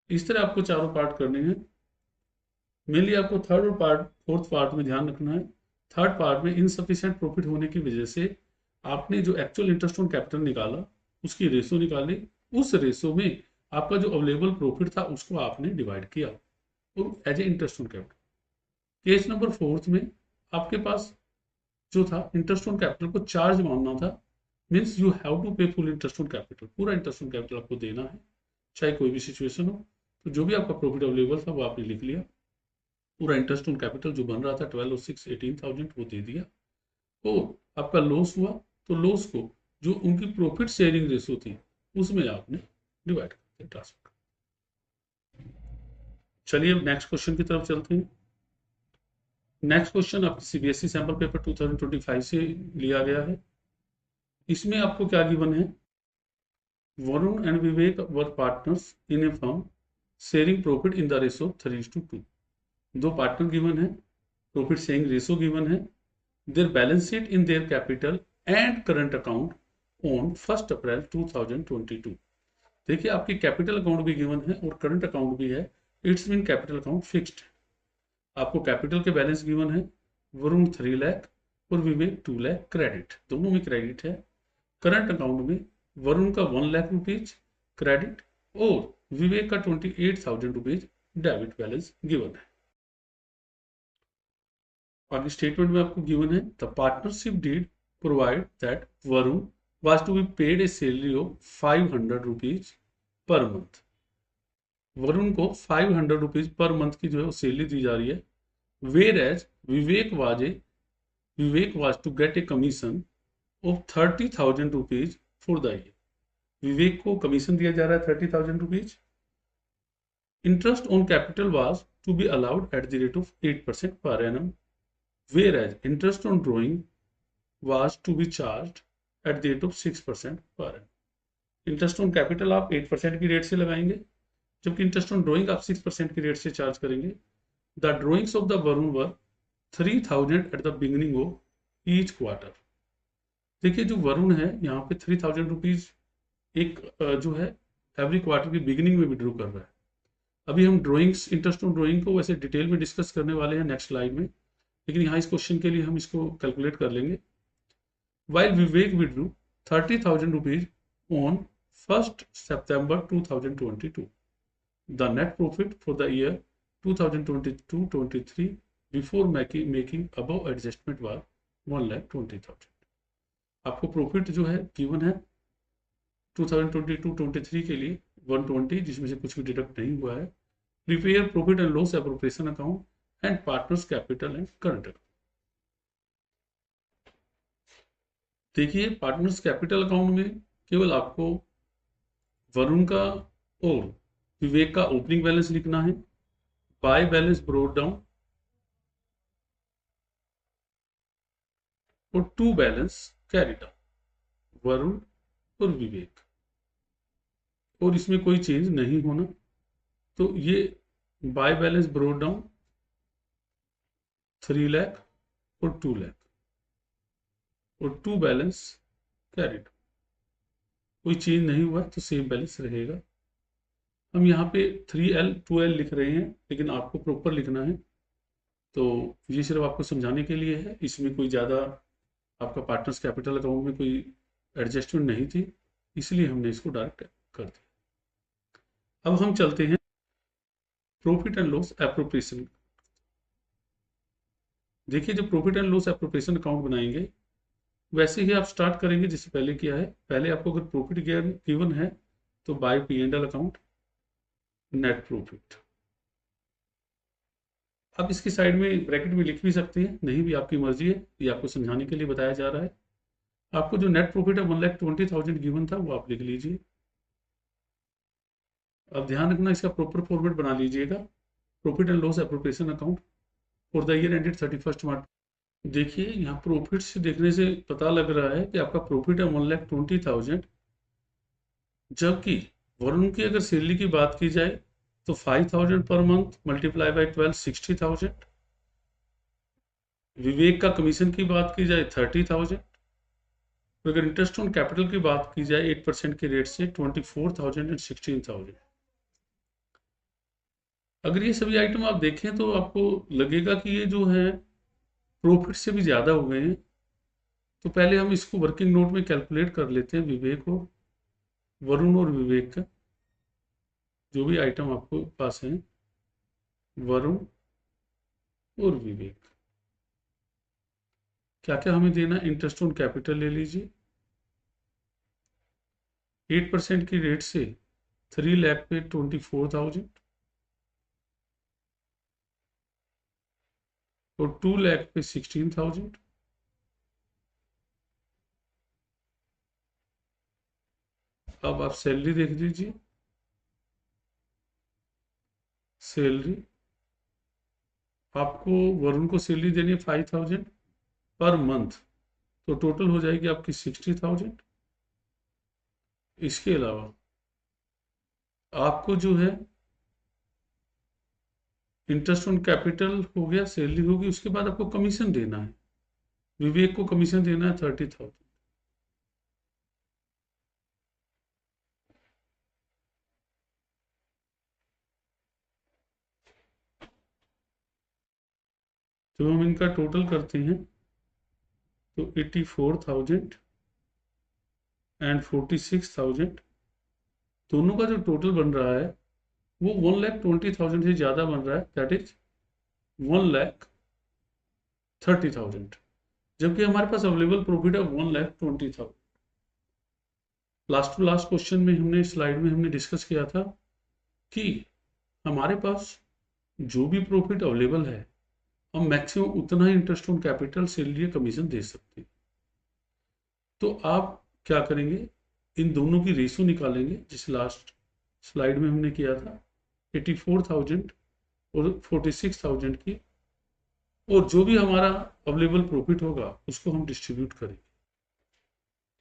इस तरह आपको चारों पार्ट करने हैं। मेनली आपको थर्ड और पार्ट फोर्थ पार्ट में ध्यान रखना है। थर्ड पार्ट में इनसफिशिएंट प्रॉफिट होने की वजह से आपने जो एक्चुअल इंटरेस्ट ऑन कैपिटल निकाला, उसकी रेशो निकाली। उस रेशो में आपका जो अवेलेबल प्रॉफिट था उसको आपने डिवाइड किया और as a interest on capital. Case number 4 में आपके पास जो था इंटरेस्ट ऑन कैपिटल को चार्ज मानना था। Means you have to pay full interest on capital, पूरा इंटरेस्ट ऑन कैपिटल आपको देना है, चाहे कोई भी सिचुएशन हो। तो जो भी आपका प्रॉफिट अवेलेबल था वो आपने लिख लिया। पूरा इंटरेस्ट ऑन कैपिटल जो बन रहा था 12 और 6 18,000 वो दे दिया। तो आपका लॉस हुआ, तो लॉस को जो उनकी प्रॉफिट शेयरिंग रेशो थी उसमें आपने डिवाइड कर ट्रांसफर। चलिए अब नेक्स्ट क्वेश्चन की तरफ चलते हैं। नेक्स्ट क्वेश्चन आपके सीबीएसई सैंपल पेपर 2025 से लिया गया है। इसमें आपको क्या गिवन है? Varun and Vivek were partners in A firm sharing profit in the ratio 3:2। दो पार्टनर गिवन है, प्रॉफिट शेयरिंग रेशो गिवन है, their balance sheet in their capital and current account on 1 अप्रैल 2022। देखिए, आपकी कैपिटल अकाउंट भी गिवन है और करंट अकाउंट भी है। It's mean capital account fixed है। आपको कैपिटल के बैलेंस गिवन है, वरुण 3 लाख और विवेक 2 लाख क्रेडिट, दोनों में क्रेडिट है। करंट अकाउंट में वरुण का 1 लाख रुपीज क्रेडिट और विवेक का 28,000 रुपीज डेबिट बैलेंस गिवन है। आगे स्टेटमेंट में आपको गिवन है, the partnership deed provide that Varun was to be paid a salary of 500 rupees per month. Varun को 500 रुपीज पर मंथ की जो है सैलरी दी जा रही है। Whereas Vivek was to get a commission of 30,000 rupees for the year. Vivek को कमीशन दिया जा रहा है 30,000 rupees. Interest on capital was to be allowed at the rate of 8% per annum, whereas interest on drawing was to be charged at the rate of 6% per annum। Interest on capital आप 8% की रेट से लगाएंगे, जबकि इंटरेस्ट ऑन ड्रॉइंग आप 6% की रेट से चार्ज करेंगे। The drawings of the Varun were 3,000 at the beginning of each quarter. देखिए, जो वरुण है यहाँ पे 3,000 रुपीज एक जो है एवरी क्वार्टर की बिगिनिंग में विड्रॉ कर रहा है। अभी हम ड्रॉइंग्स, इंटरेस्ट ऑन ड्रॉइंग को वैसे डिटेल में डिस्कस करने वाले हैं नेक्स्ट स्लाइड में, लेकिन यहाँ इस क्वेश्चन के लिए हम इसको कैलकुलेट कर लेंगे। While Vivek withdrew 30,000 rupees on 1 September 2022, the net profit for the year 2022-23 before making above adjustment was 1,20,000। आपको प्रॉफिट जो है गिवन है 2022-23 के लिए 120, जिसमें से कुछ भी डिडक्ट नहीं हुआ है। Prepare profit and loss appropriation account and partners capital and current account. देखिए पार्टनर्स कैपिटल अकाउंट में केवल आपको वरुण का और विवेक का ओपनिंग बैलेंस लिखना है, बाय बैलेंस ब्रोड डाउन और to balance carry down, Varun और विवेक, और इसमें कोई चेंज नहीं होना। तो ये bye balance brought down 3 lakh और 2 लाख और टू बैलेंस कैरी डाउन, कोई चेंज नहीं हुआ तो सेम बैलेंस रहेगा। हम यहाँ पे 3L 2L लिख रहे हैं, लेकिन आपको प्रॉपर लिखना है। तो ये सिर्फ आपको समझाने के लिए है, इसमें कोई ज़्यादा आपका पार्टनर्स कैपिटल अकाउंट में कोई एडजस्टमेंट नहीं थी, इसलिए हमने इसको डायरेक्ट कर दिया। अब हम चलते हैं प्रॉफिट एंड लॉस एप्रोप्रिएशन। देखिए जब profit and loss appropriation account बनाएंगे वैसे ही आप स्टार्ट करेंगे जैसे पहले किया है। पहले आपको अगर प्रॉफिट गिवन है तो bye P&L account, net profit. आप इसकी साइड में ब्रैकेट में लिख भी सकते हैं, नहीं भी आपकी मर्जी है, ये आपको समझाने के लिए बताया जा रहा है। आपको जो नेट प्रॉफिट है 1,20,000 गिवन था वो आप लिख लीजिए। अब ध्यान रखना इसका प्रॉपर फॉर्मेट बना लीजिएगा, profit and loss appropriation account for the year ended 31 मार्च। देखिए यहाँ प्रॉफिट से देखने से पता लग रहा है कि आपका प्रॉफिट है 1,20,000, जबकि वरुण की अगर सैलरी की बात की जाए तो 5,000 पर मंथ मल्टीप्लाई बाय 12 60,000। विवेक का कमीशन की बात की जाए 30,000। अगर इंटरेस्ट ऑन कैपिटल की बात की जाए 8% के रेट से 24,000 एंड 16,000। अगर ये सभी आइटम आप देखें तो आपको लगेगा कि ये जो है प्रॉफिट से भी ज़्यादा हो गए हैं। तो पहले हम इसको वर्किंग नोट में कैलकुलेट कर लेते हैं, विवेक और वरुण और विवेक का जो भी आइटम आपको पास है, वरुण और विवेक क्या क्या हमें देना। इंटरेस्ट ऑन कैपिटल ले लीजिए, 8% की रेट से 3 लाख पे 24,000 और 2 लाख पे 16,000। अब आप सैलरी देख लीजिए, सैलरी आपको वरुण को सैलरी देनी है 5,000 पर मंथ, तो टोटल हो जाएगी आपकी 60,000। इसके अलावा आपको जो है इंटरेस्ट ऑन कैपिटल हो गया, सैलरी होगी, उसके बाद आपको कमीशन देना है। विवेक को कमीशन देना है 30,000। जब हम इनका टोटल करते हैं तो 84,000 एंड 46,000 दोनों का जो टोटल बन रहा है वो 1,20,000 से ज़्यादा बन रहा है, दैट इज 1,30,000, जबकि हमारे पास अवेलेबल प्रॉफिट है 1,20,000। लास्ट टू लास्ट क्वेश्चन में हमने स्लाइड में हमने डिस्कस किया था कि हमारे पास जो भी प्रॉफिट अवेलेबल है हम मैक्सिमम उतना ही इंटरेस्ट ऑन कैपिटल से लिए कमीशन दे सकते हैं। तो आप क्या करेंगे, इन दोनों की रेशो निकालेंगे जिस लास्ट स्लाइड में हमने किया था, 84,000 और 46,000 की, और जो भी हमारा अवेलेबल प्रॉफिट होगा उसको हम डिस्ट्रीब्यूट करेंगे।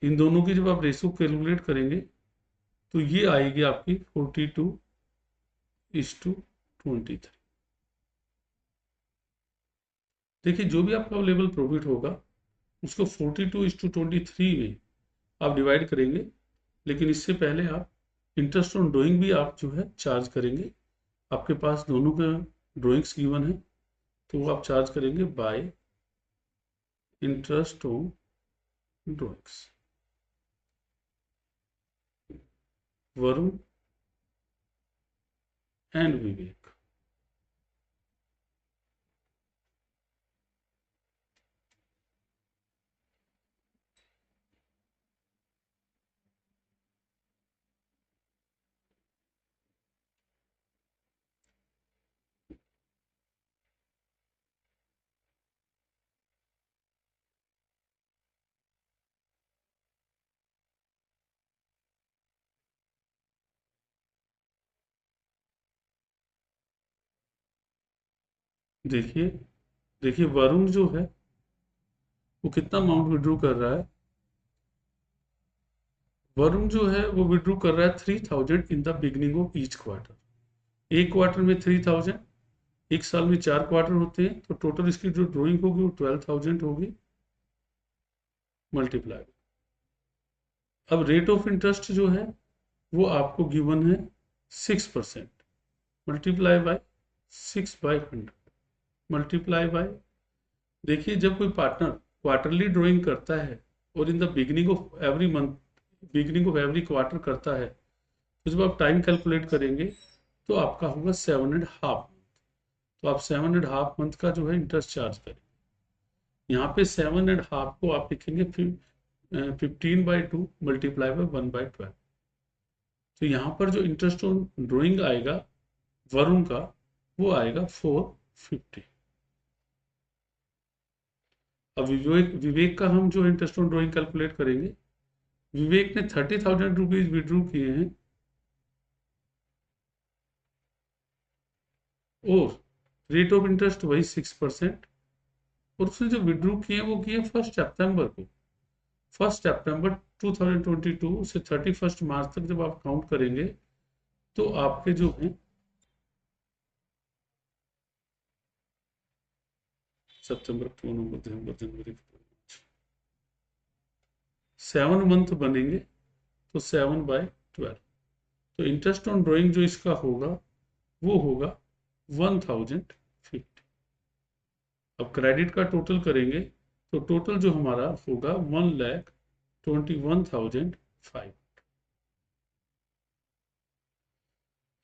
इन दोनों की जब आप रेशो कैलकुलेट करेंगे तो ये आएगी आपकी 42:23। देखिए जो भी आपका अवेलेबल प्रॉफिट होगा उसको 42:23 में आप डिवाइड करेंगे, लेकिन इससे पहले आप इंटरेस्ट ऑन ड्राइंग भी आप जो है चार्ज करेंगे। आपके पास दोनों का ड्राइंग्स गिवन है तो वो आप चार्ज करेंगे by interest on drawings. Varun and Vivek. देखिए, देखिए वरुण जो है वो कितना अमाउंट विड्रू कर रहा है। वरुण जो है वो विड्रू कर रहा है 3000 in the beginning of each quarter. एक क्वार्टर में 3000, एक साल में 4 क्वार्टर होते हैं, तो टोटल इसकी जो ड्रॉइंग होगी वो 12,000 होगी मल्टीप्लाई। अब रेट ऑफ इंटरेस्ट जो है वो आपको गिवन है 6%, मल्टीप्लाई बाय 6/100, मल्टीप्लाई बाय। देखिए जब कोई पार्टनर क्वार्टरली ड्राइंग करता है और in the beginning of every month, beginning of every quarter करता है, तो जब आप टाइम कैलकुलेट करेंगे तो आपका होगा 7.5 मंथ। तो आप 7.5 मंथ का जो है इंटरेस्ट चार्ज करें। यहाँ पे 7.5 को आप लिखेंगे 15/2 मल्टीप्लाई बाय 1/12। तो यहाँ पर जो इंटरेस्ट ऑन ड्राइंग आएगा वरुण का, वो आएगा 450। अब विवेक विवेक का हम जो इंटरेस्ट ऑन ड्राइंग कैलकुलेट करेंगे। विवेक ने 30,000 रुपीज विड्रू किए हैं और रेट ऑफ इंटरेस्ट वही 6%, और उसने जो विड्रू किए वो किए 1 सितंबर को। 1 सितंबर 2022 से 31 मार्च तक जब आप काउंट करेंगे तो आपके जो है सितंबर, अक्टूबर, नवंबर, दिसंबर, जनवरी, 7 मंथ बनेंगे, तो 7/12। तो इंटरेस्ट ऑन ड्राइंग जो इसका होगा वो होगा 1050। अब क्रेडिट का टोटल करेंगे तो टोटल जो हमारा होगा 1,21,500।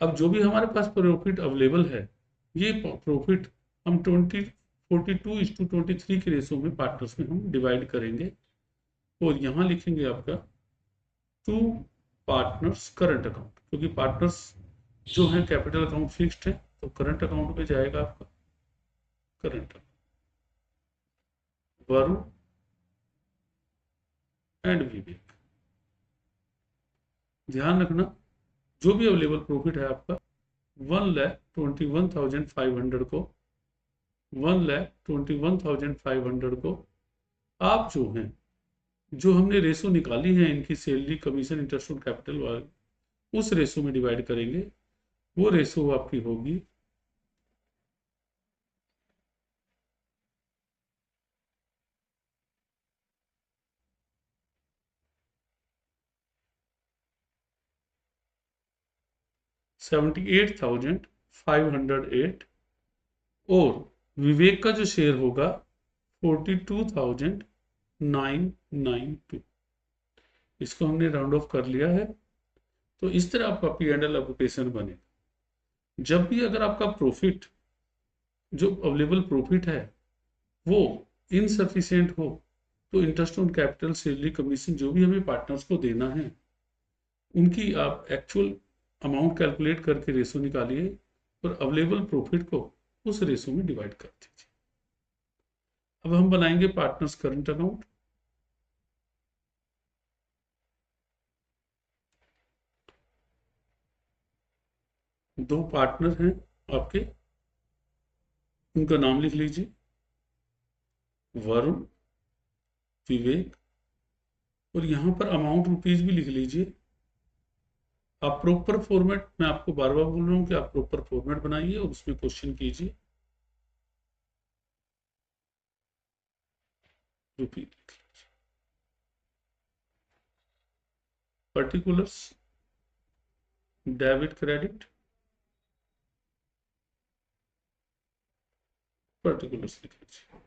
अब जो भी हमारे पास प्रॉफिट अवेलेबल है, ये प्रॉफिट हम 42:23 के रेशो में पार्टनर्स में हम डिवाइड करेंगे, और यहाँ लिखेंगे आपका टू पार्टनर्स करंट अकाउंट, क्योंकि पार्टनर्स जो है कैपिटल अकाउंट फिक्स्ड है, तो करंट अकाउंट में जाएगा आपका करंट वरुण एंड विवेक। ध्यान रखना जो भी अवेलेबल प्रॉफिट है आपका 1,21,500 को, 1,21,500 को आप जो है, जो हमने रेशो निकाली है इनकी salary commission interest on capital वाली, उस रेशो में डिवाइड करेंगे। वो रेशो आपकी होगी 78,508, और विवेक का जो शेयर होगा 42,992। इसको हमने राउंड ऑफ कर लिया है। तो इस तरह आपका P&L एप्लीकेशन बनेगा। जब भी अगर आपका प्रॉफिट, जो अवेलेबल प्रॉफिट है वो इनसफिशियंट हो, तो interest on capital, salary commission जो भी हमें पार्टनर्स को देना है, उनकी आप एक्चुअल अमाउंट कैलकुलेट करके रेशो निकालिए और अवेलेबल प्रॉफिट को उस रेशो में डिवाइड कर दीजिए। अब हम बनाएंगे पार्टनर्स करंट अकाउंट। दो पार्टनर हैं आपके, उनका नाम लिख लीजिए, वरुण, विवेक, और यहां पर अमाउंट रुपीज भी लिख लीजिए। आप प्रॉपर फॉर्मेट, मैं आपको बार बार बोल रहा हूं कि आप प्रॉपर फॉर्मेट बनाइए और उसमें क्वेश्चन कीजिए। Rupees, particulars, debit credit, particulars लिख लीजिए।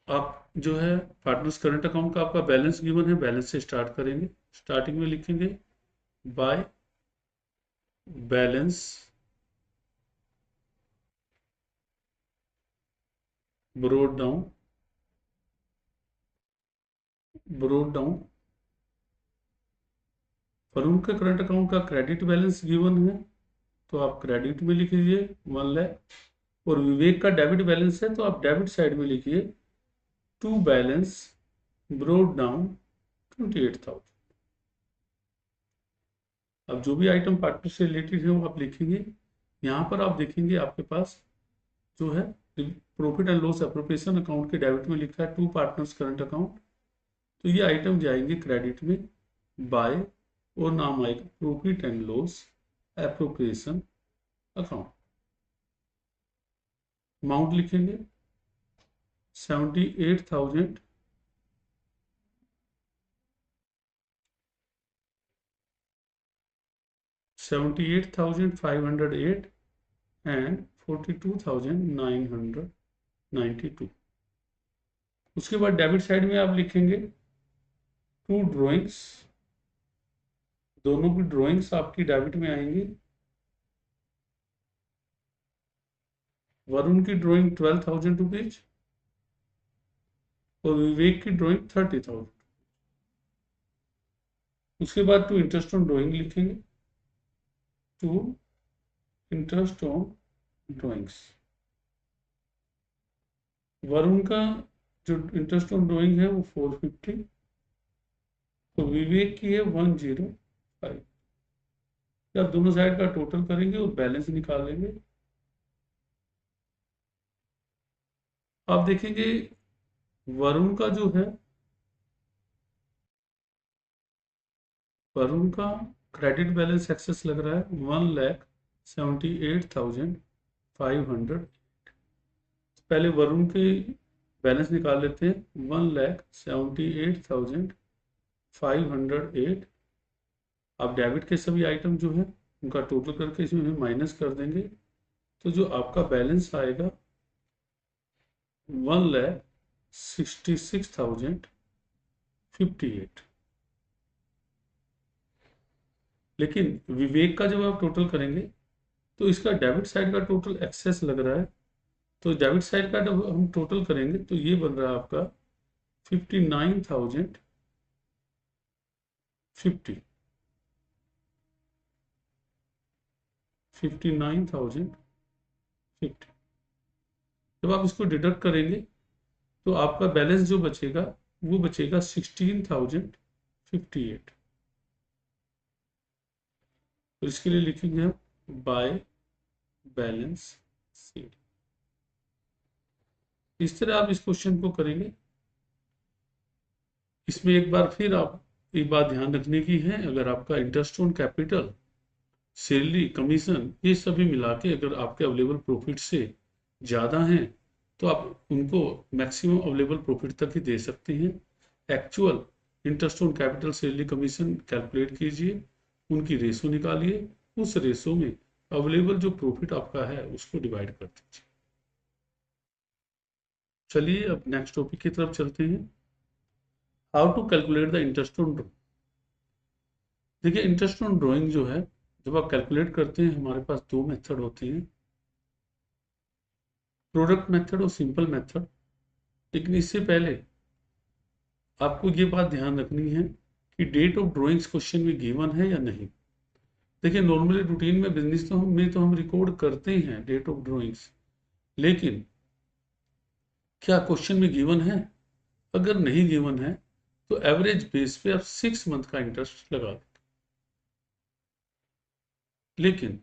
आप जो है पार्टनर्स करंट अकाउंट का आपका बैलेंस गिवन है, बैलेंस से स्टार्ट करेंगे। स्टार्टिंग में लिखेंगे bye balance brought down, broad down. Varun के करंट अकाउंट का क्रेडिट बैलेंस गिवन है, तो आप क्रेडिट में लिख लीजिए 1 लाख, और विवेक का डेबिट बैलेंस है तो आप डेबिट साइड में लिखिए टू बैलेंस ब्रोड डाउन 28,000। अब जो भी आइटम पार्टनर से रिलेटेड है वो आप लिखेंगे। यहाँ पर आप देखेंगे आपके पास जो है profit and loss appropriation account के डेबिट में लिखा है टू पार्टनर्स करंट अकाउंट, तो ये आइटम जाएंगे क्रेडिट में बाय, और नाम आएगा profit and loss appropriation account. Amount लिखेंगे 78,000 78,508 एंड 42,992। उसके बाद डेबिट साइड में आप लिखेंगे टू ड्रॉइंग्स, दोनों की ड्रॉइंग्स आपकी डेबिट में आएंगी। वरुण की ड्राइंग 12,000 रुपीज और विवेक की ड्राइंग 30,000। उसके बाद टू इंटरेस्ट ऑन ड्राइंग लिखेंगे, to interest on drawings. Varun का जो इंटरेस्ट ऑन ड्राइंग है वो 450, तो विवेक की है 105। आप दोनों साइड का टोटल करेंगे और बैलेंस निकाल लेंगे। आप देखेंगे वरुण का जो है, वरुण का क्रेडिट बैलेंस एक्सेस लग रहा है 1,78,500। पहले वरुण के बैलेंस निकाल लेते हैं, 1,78,508। आप डेबिट के सभी आइटम जो है उनका टोटल करके इसमें माइनस कर देंगे, तो जो आपका बैलेंस आएगा 1,66,058। लेकिन विवेक का जब आप टोटल करेंगे तो इसका डेबिट साइड का टोटल एक्सेस लग रहा है, तो डेबिट साइड का जब हम टोटल करेंगे तो ये बन रहा है आपका 59,050। जब आप इसको डिडक्ट करेंगे तो आपका बैलेंस जो बचेगा वो बचेगा 16,058। तो इसके लिए लिखेंगे हम बाय बैलेंस शीट। इस तरह आप इस क्वेश्चन को करेंगे। इसमें एक बार फिर आप एक बात ध्यान रखने की है, अगर आपका interest on capital, salary, commission ये सभी मिला के अगर आपके अवेलेबल प्रॉफिट से ज़्यादा हैं तो आप उनको मैक्सिमम अवेलेबल प्रॉफिट तक ही दे सकते हैं। Actual interest on capital, salary, commission calculate कीजिए, उनकी रेशो निकालिए, उस रेशो में अवेलेबल जो प्रॉफिट आपका है उसको डिवाइड कर दीजिए। चलिए अब नेक्स्ट टॉपिक की तरफ चलते हैं, how to calculate the interest on drawing. देखिए इंटरेस्ट ऑन ड्रॉइंग जो है जब आप कैलकुलेट करते हैं हमारे पास दो मेथड होते हैं, प्रोडक्ट मेथड और सिंपल मेथड। लेकिन इससे पहले आपको ये बात ध्यान रखनी है कि डेट ऑफ ड्रॉइंग्स क्वेश्चन में गिवन है या नहीं। देखिए नॉर्मली रूटीन में बिजनेस तो हम रिकॉर्ड करते हैं डेट ऑफ ड्रॉइंग्स, लेकिन क्या क्वेश्चन में गिवन है? अगर नहीं गिवन है तो एवरेज बेस पे आप 6 मंथ का इंटरेस्ट लगा दें। लेकिन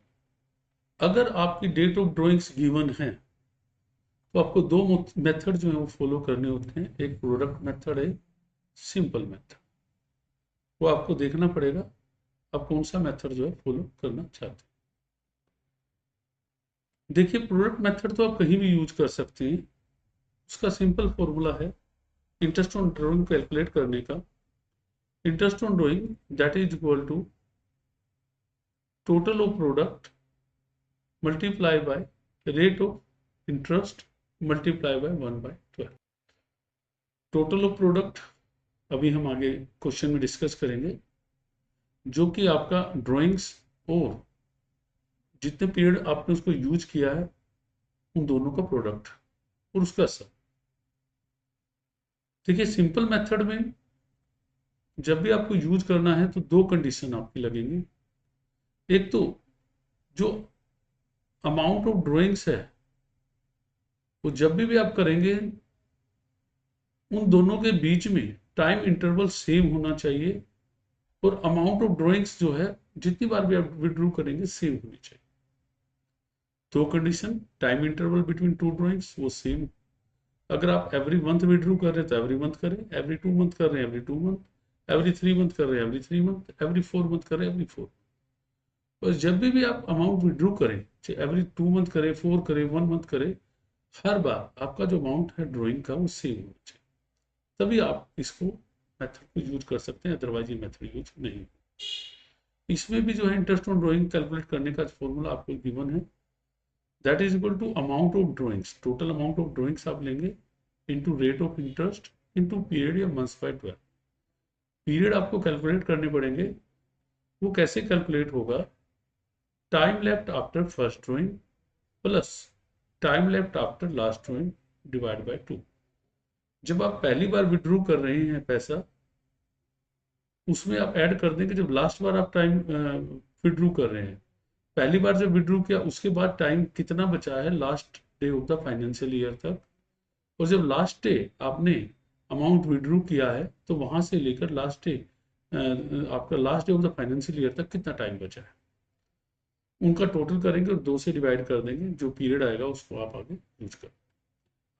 अगर आपकी डेट ऑफ ड्रॉइंग्स गिवन है तो आपको दो मेथड जो है वो फॉलो करने होते हैं, एक प्रोडक्ट मेथड है, सिंपल मेथड। वो आपको देखना पड़ेगा आप कौन सा मेथड जो है फॉलो करना चाहते हैं। देखिए प्रोडक्ट मेथड तो आप कहीं भी यूज कर सकते हैं। उसका सिंपल फॉर्मूला है इंटरेस्ट ऑन ड्रॉइंग कैलकुलेट करने का, interest on drawing that is equal to total of product multiply by rate of interest multiply by 1/12। Total of product अभी हम आगे क्वेश्चन में डिस्कस करेंगे, जो कि आपका ड्राइंग्स और जितने पीरियड आपने उसको यूज किया है उन दोनों का प्रोडक्ट और उसका सब। देखिए सिंपल मेथड में जब भी आपको यूज करना है तो दो कंडीशन आपकी लगेंगी। एक तो जो अमाउंट ऑफ ड्राइंग्स है वो जब भी आप करेंगे उन दोनों के बीच में टाइम इंटरवल सेम होना चाहिए और अमाउंट ऑफ ड्रॉइंग्स जो है जितनी बार भी आप विड्रू करेंगे सेम होनी चाहिए। दो condition, time interval between two drawings वो सेम। अगर आप एवरी मंथ विड्रू कर रहे हैं तो एवरी मंथ करें, एवरी 2 मंथ कर रहे हैं एवरी 2 मंथ, एवरी 3 मंथ कर रहे हैं एवरी 3 मंथ, एवरी 4 मंथ कर रहे हैं एवरी 4। बस जब भी आप अमाउंट विड्रू करें, चाहे एवरी 2 मंथ करें, 4 करें, 1 मंथ करें, हर बार आपका जो अमाउंट है ड्रॉइंग का वो सेम होना चाहिए, तभी आप इसको मेथड को यूज कर सकते हैं, अदरवाइज ये मेथड यूज नहीं। इसमें भी जो है इंटरेस्ट ऑन ड्रॉइंग कैलकुलेट करने का फॉर्मूला आपको गिवन है, that is equal to amount of drawings, total amount of drawings आप लेंगे into rate of interest into period या मंथ्स बाय 12। पीरियड आपको कैलकुलेट करने पड़ेंगे, वो कैसे कैलकुलेट होगा, time left after first drawing plus time left after last drawing divide by 2। जब आप पहली बार विड्रू कर रहे हैं पैसा, उसमें आप ऐड कर देंगे जब लास्ट बार आप टाइम विड्रू कर रहे हैं। पहली बार जब विड्रू किया उसके बाद टाइम कितना बचा है last day of the financial year तक, और जब लास्ट डे आपने अमाउंट विड्रू किया है तो वहां से लेकर लास्ट डे आपका last day of the financial year तक कितना टाइम बचा है, उनका टोटल करेंगे और 2 से डिवाइड कर देंगे, जो पीरियड आएगा उसको आप आगे यूज करें।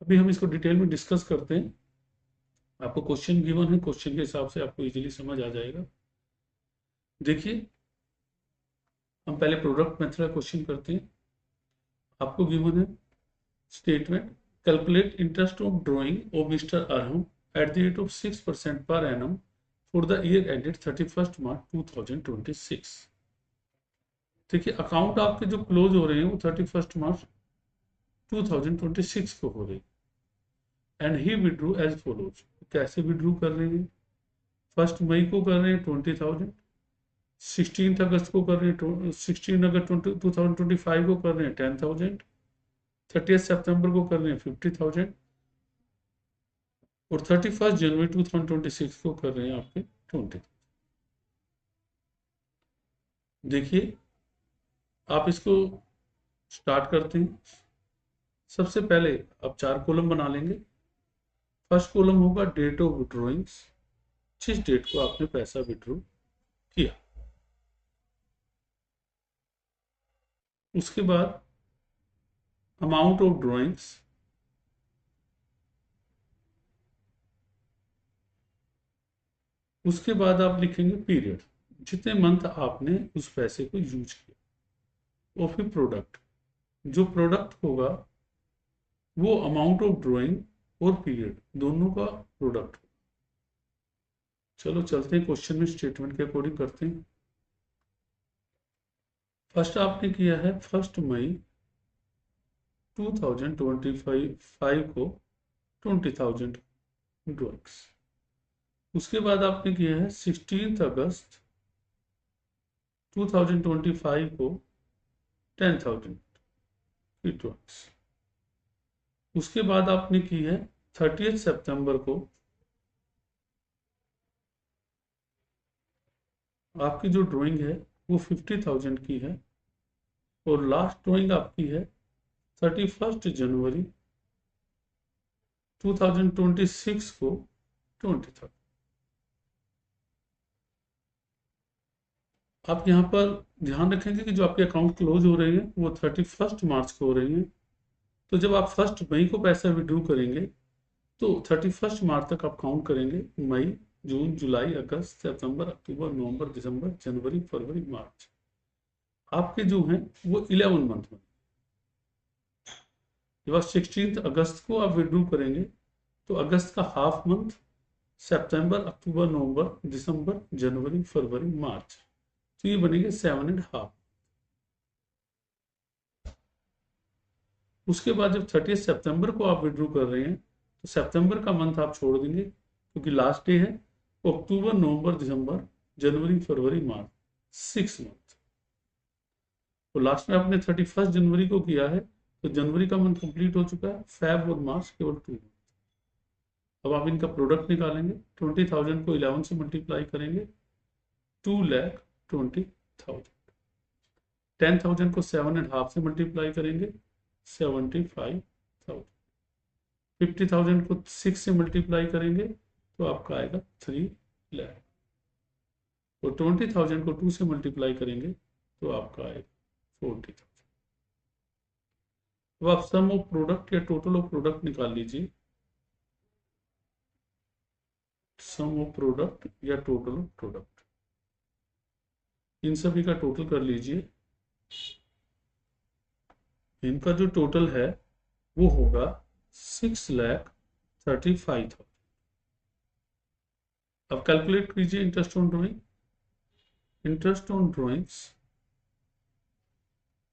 अभी हम इसको डिटेल में डिस्कस करते हैं। आपको क्वेश्चन गिवन है, क्वेश्चन के हिसाब से आपको इजीली समझ आ जाएगा। देखिए, हम पहले प्रोडक्ट मेथड का क्वेश्चन करते हैं। आपको गिवन है statement, calculate interest of drawing of mister Arham at the rate of 6% per annum for the year ended 31 March 2026। देखिए, अकाउंट आपके जो क्लोज हो रहे हैं वो 31 मार्च 2026 को हो रही है। And he withdrew as follows, कैसे विड्रू कर रहे हैं, 1 मई को कर रहे हैं 20,000, 16 अगस्त को कर रहे हैं 16 अगस्त 2025 को कर रहे हैं 10,000, 30 सितंबर को कर रहे हैं 50,000 और 31 जनवरी 2026 को कर रहे हैं आपके 20। देखिए, आप इसको स्टार्ट करते हैं। सबसे पहले आप 4 कॉलम बना लेंगे। फर्स्ट कॉलम होगा डेट ऑफ विड्रॉइंग्स, जिस डेट को आपने पैसा विड्रॉ किया। उसके बाद अमाउंट ऑफ ड्रॉइंग्स, उसके बाद आप लिखेंगे पीरियड, जितने मंथ आपने उस पैसे को यूज किया। और फिर प्रोडक्ट, जो प्रोडक्ट होगा वो अमाउंट ऑफ ड्रॉइंग और पीरियड दोनों का प्रोडक्ट। चलो चलते हैं क्वेश्चन में, स्टेटमेंट के अकॉर्डिंग करते हैं। फर्स्ट आपने किया है 1 मई 2025 को 20,000 ड्रॉइंग्स। उसके बाद आपने किया है 16 अगस्त 2025 को 10,000 की ड्रॉइंग्स। उसके बाद आपने की है 30 सितंबर को, आपकी जो ड्राइंग है वो 50,000 की है, और लास्ट ड्राइंग आपकी है 31 जनवरी 2026 को 20,000। आप यहाँ पर ध्यान रखेंगे कि जो आपके अकाउंट क्लोज हो रहे हैं वो 31 मार्च को हो रही हैं। तो जब आप 1 मई को पैसा विड्रू करेंगे तो 31 मार्च तक आप काउंट करेंगे, मई, जून, जुलाई, अगस्त, सितंबर, अक्टूबर, नवंबर, दिसंबर, जनवरी, फरवरी, मार्च, आपके जो हैं वो 11 मंथ में। जब आप 16 अगस्त को आप विड्रू करेंगे तो अगस्त का हाफ मंथ, सितंबर, अक्टूबर, नवंबर, दिसंबर, जनवरी, फरवरी, मार्च, तो ये बनेंगे 7.5। उसके बाद जब 30 सितंबर को आप विड्रू कर रहे हैं तो सितंबर का मंथ आप छोड़ देंगे क्योंकि लास्ट डे है। अक्टूबर, नवंबर, दिसंबर, जनवरी, फरवरी, मार्च, 6 मंथ। तो लास्ट में आपने 31 जनवरी को किया है तो जनवरी का मंथ कंप्लीट हो चुका है, फेब और मार्च केवल 2 मंथ। अब आप इनका प्रोडक्ट निकालेंगे, 20,000 को 11 से मल्टीप्लाई करेंगे, 2,20,000। 10,000 को 7.5 से मल्टीप्लाई करेंगे, 75,000। 50,000 को 6 से मल्टीप्लाई करेंगे तो आपका आएगा 3 लाख। तो 20,000 को 2 से मल्टीप्लाई करेंगे तो आपका आएगा 40,000। अब आप सम ऑफ प्रोडक्ट या टोटल ऑफ प्रोडक्ट निकाल लीजिए। सम ऑफ प्रोडक्ट या टोटल ऑफ प्रोडक्ट, इन सभी का टोटल कर लीजिए। इनका जो टोटल है वो होगा 6,35,000। अब कैलकुलेट कीजिए interest on drawing. Interest on drawings,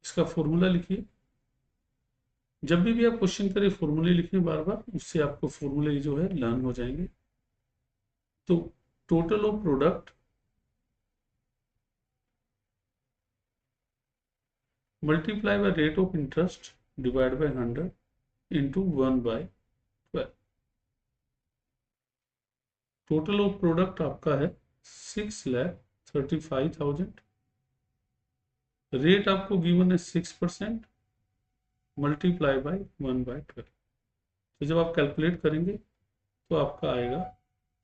इसका फॉर्मूला लिखिए। जब भी आप क्वेश्चन करें फॉर्मूले लिखिए बार बार, उससे आपको फॉर्मूले जो है लर्न हो जाएंगे। तो total of product multiply by rate of interest divide by 100 into 1/12। Total of product आपका है 6,35,000। रेट आपको गिवन है 6%, मल्टीप्लाई बाय 1/12। तो जब आप कैलकुलेट करेंगे तो आपका आएगा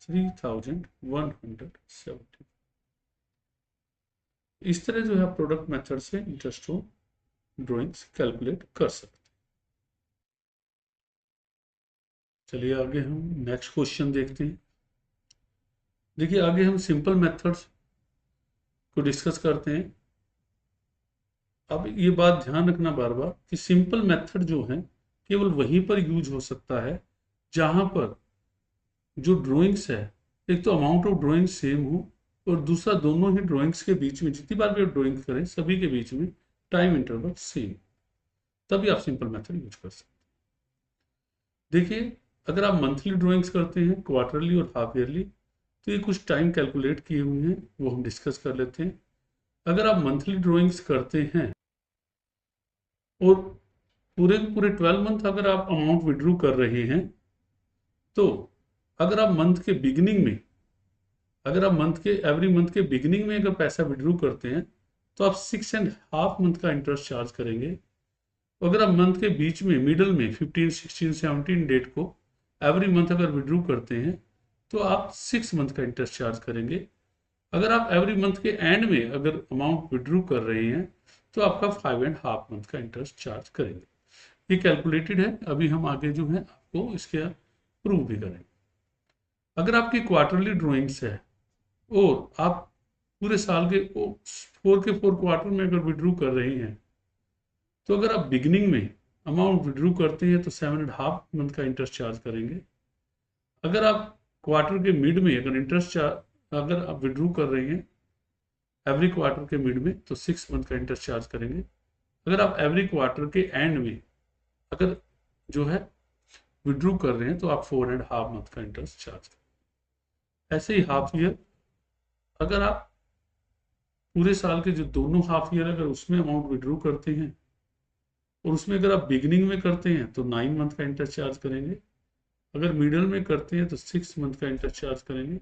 3,170। इस तरह जो है प्रोडक्ट मेथड से इंटरेस्ट ऑन ड्राइंग्स कैलकुलेट कर सकते हैं। चलिए आगे हम नेक्स्ट क्वेश्चन देखते हैं। देखिए आगे हम सिंपल मेथड्स को डिस्कस करते हैं। अब ये बात ध्यान रखना बार बार कि सिंपल मेथड जो है केवल वहीं पर यूज हो सकता है जहां पर जो ड्राइंग्स है, एक तो अमाउंट ऑफ ड्राइंग सेम हो, और दूसरा दोनों ही ड्राइंग्स के बीच में जितनी बार भी आप ड्राइंग करें सभी के बीच में टाइम इंटरवल सेम, तभी आप सिंपल मेथड यूज कर सकते हैं। देखिए अगर आप मंथली ड्राइंग्स करते हैं, क्वार्टरली और हाफ ईयरली, तो ये कुछ टाइम कैलकुलेट किए हुए हैं, वो हम डिस्कस कर लेते हैं। अगर आप मंथली ड्राइंग्स करते हैं और पूरे के पूरे 12 मंथ अगर आप अमाउंट विड्रू कर रहे हैं, तो अगर आप मंथ के बिगिनिंग में, अगर आप मंथ के एवरी मंथ के बिगिनिंग में अगर पैसा विड्रू करते हैं तो आप 6.5 मंथ का इंटरेस्ट चार्ज करेंगे। अगर आप मंथ के बीच में मिडल में 15, 16, 17 डेट को एवरी मंथ अगर विड्रू करते हैं तो आप 6 मंथ का इंटरेस्ट चार्ज करेंगे। अगर आप एवरी मंथ के एंड में अगर अमाउंट विड्रू कर रहे हैं तो आपका 5.5 मंथ का इंटरेस्ट चार्ज करेंगे। ये कैलकुलेटेड है, अभी हम आगे जो है आपको इसके प्रूव भी करेंगे। अगर आपकी क्वार्टरली ड्राइंग्स है और आप पूरे साल के 4 क्वार्टर में अगर विड्रू कर रहे हैं, तो अगर आप बिगिनिंग में अमाउंट विड्रू करते हैं तो 7.5 मंथ का इंटरेस्ट चार्ज करेंगे। अगर आप क्वार्टर के मिड में अगर अगर आप विड्रू कर रहे हैं एवरी क्वार्टर के मिड में तो 6 मंथ का इंटरेस्ट चार्ज करेंगे। अगर आप एवरी क्वार्टर के एंड में अगर जो है विड्रू कर रहे हैं तो आप 4.5 मंथ का इंटरेस्ट चार्ज करेंगे। ऐसे ही हाफ ईयर, अगर आप पूरे साल के जो दोनों हाफ ईयर अगर उसमें अमाउंट विड्रू करते हैं और उसमें अगर आप बिगिनिंग में करते हैं तो 9 मंथ का इंटरेस्ट चार्ज करेंगे। अगर मिडल में करते हैं तो 6 मंथ का इंटरेस्ट चार्ज करेंगे।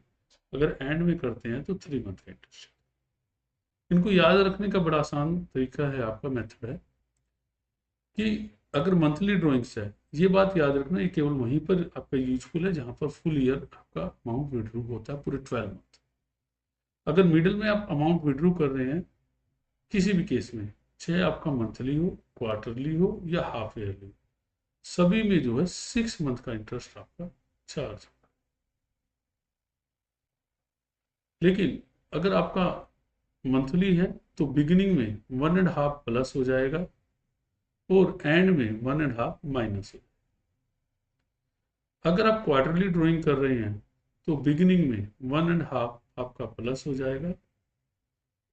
अगर एंड में करते हैं तो 3 मंथ का इंटरेस्ट। इनको याद रखने का बड़ा आसान तरीका है, आपका मेथड है कि अगर मंथली ड्राइंग्स है, ये बात याद रखना ये केवल वहीं पर आपका यूजफुल है जहां पर फुल ईयर आपका अमाउंट विड्रू होता है, पूरे 12 मंथ। अगर मिडिल में आप अमाउंट विड्रू कर रहे हैं किसी भी केस में, चाहे आपका मंथली हो, क्वार्टरली हो या हाफ ईयरली, सभी में जो है 6 मंथ का इंटरेस्ट आपका चार्ज होगा। लेकिन अगर आपका मंथली है तो बिगिनिंग में 1.5 प्लस हो जाएगा और एंड में 1.5 माइनस हो। अगर आप क्वार्टरली ड्राइंग कर रहे हैं तो बिगिनिंग में 1.5 आपका प्लस हो जाएगा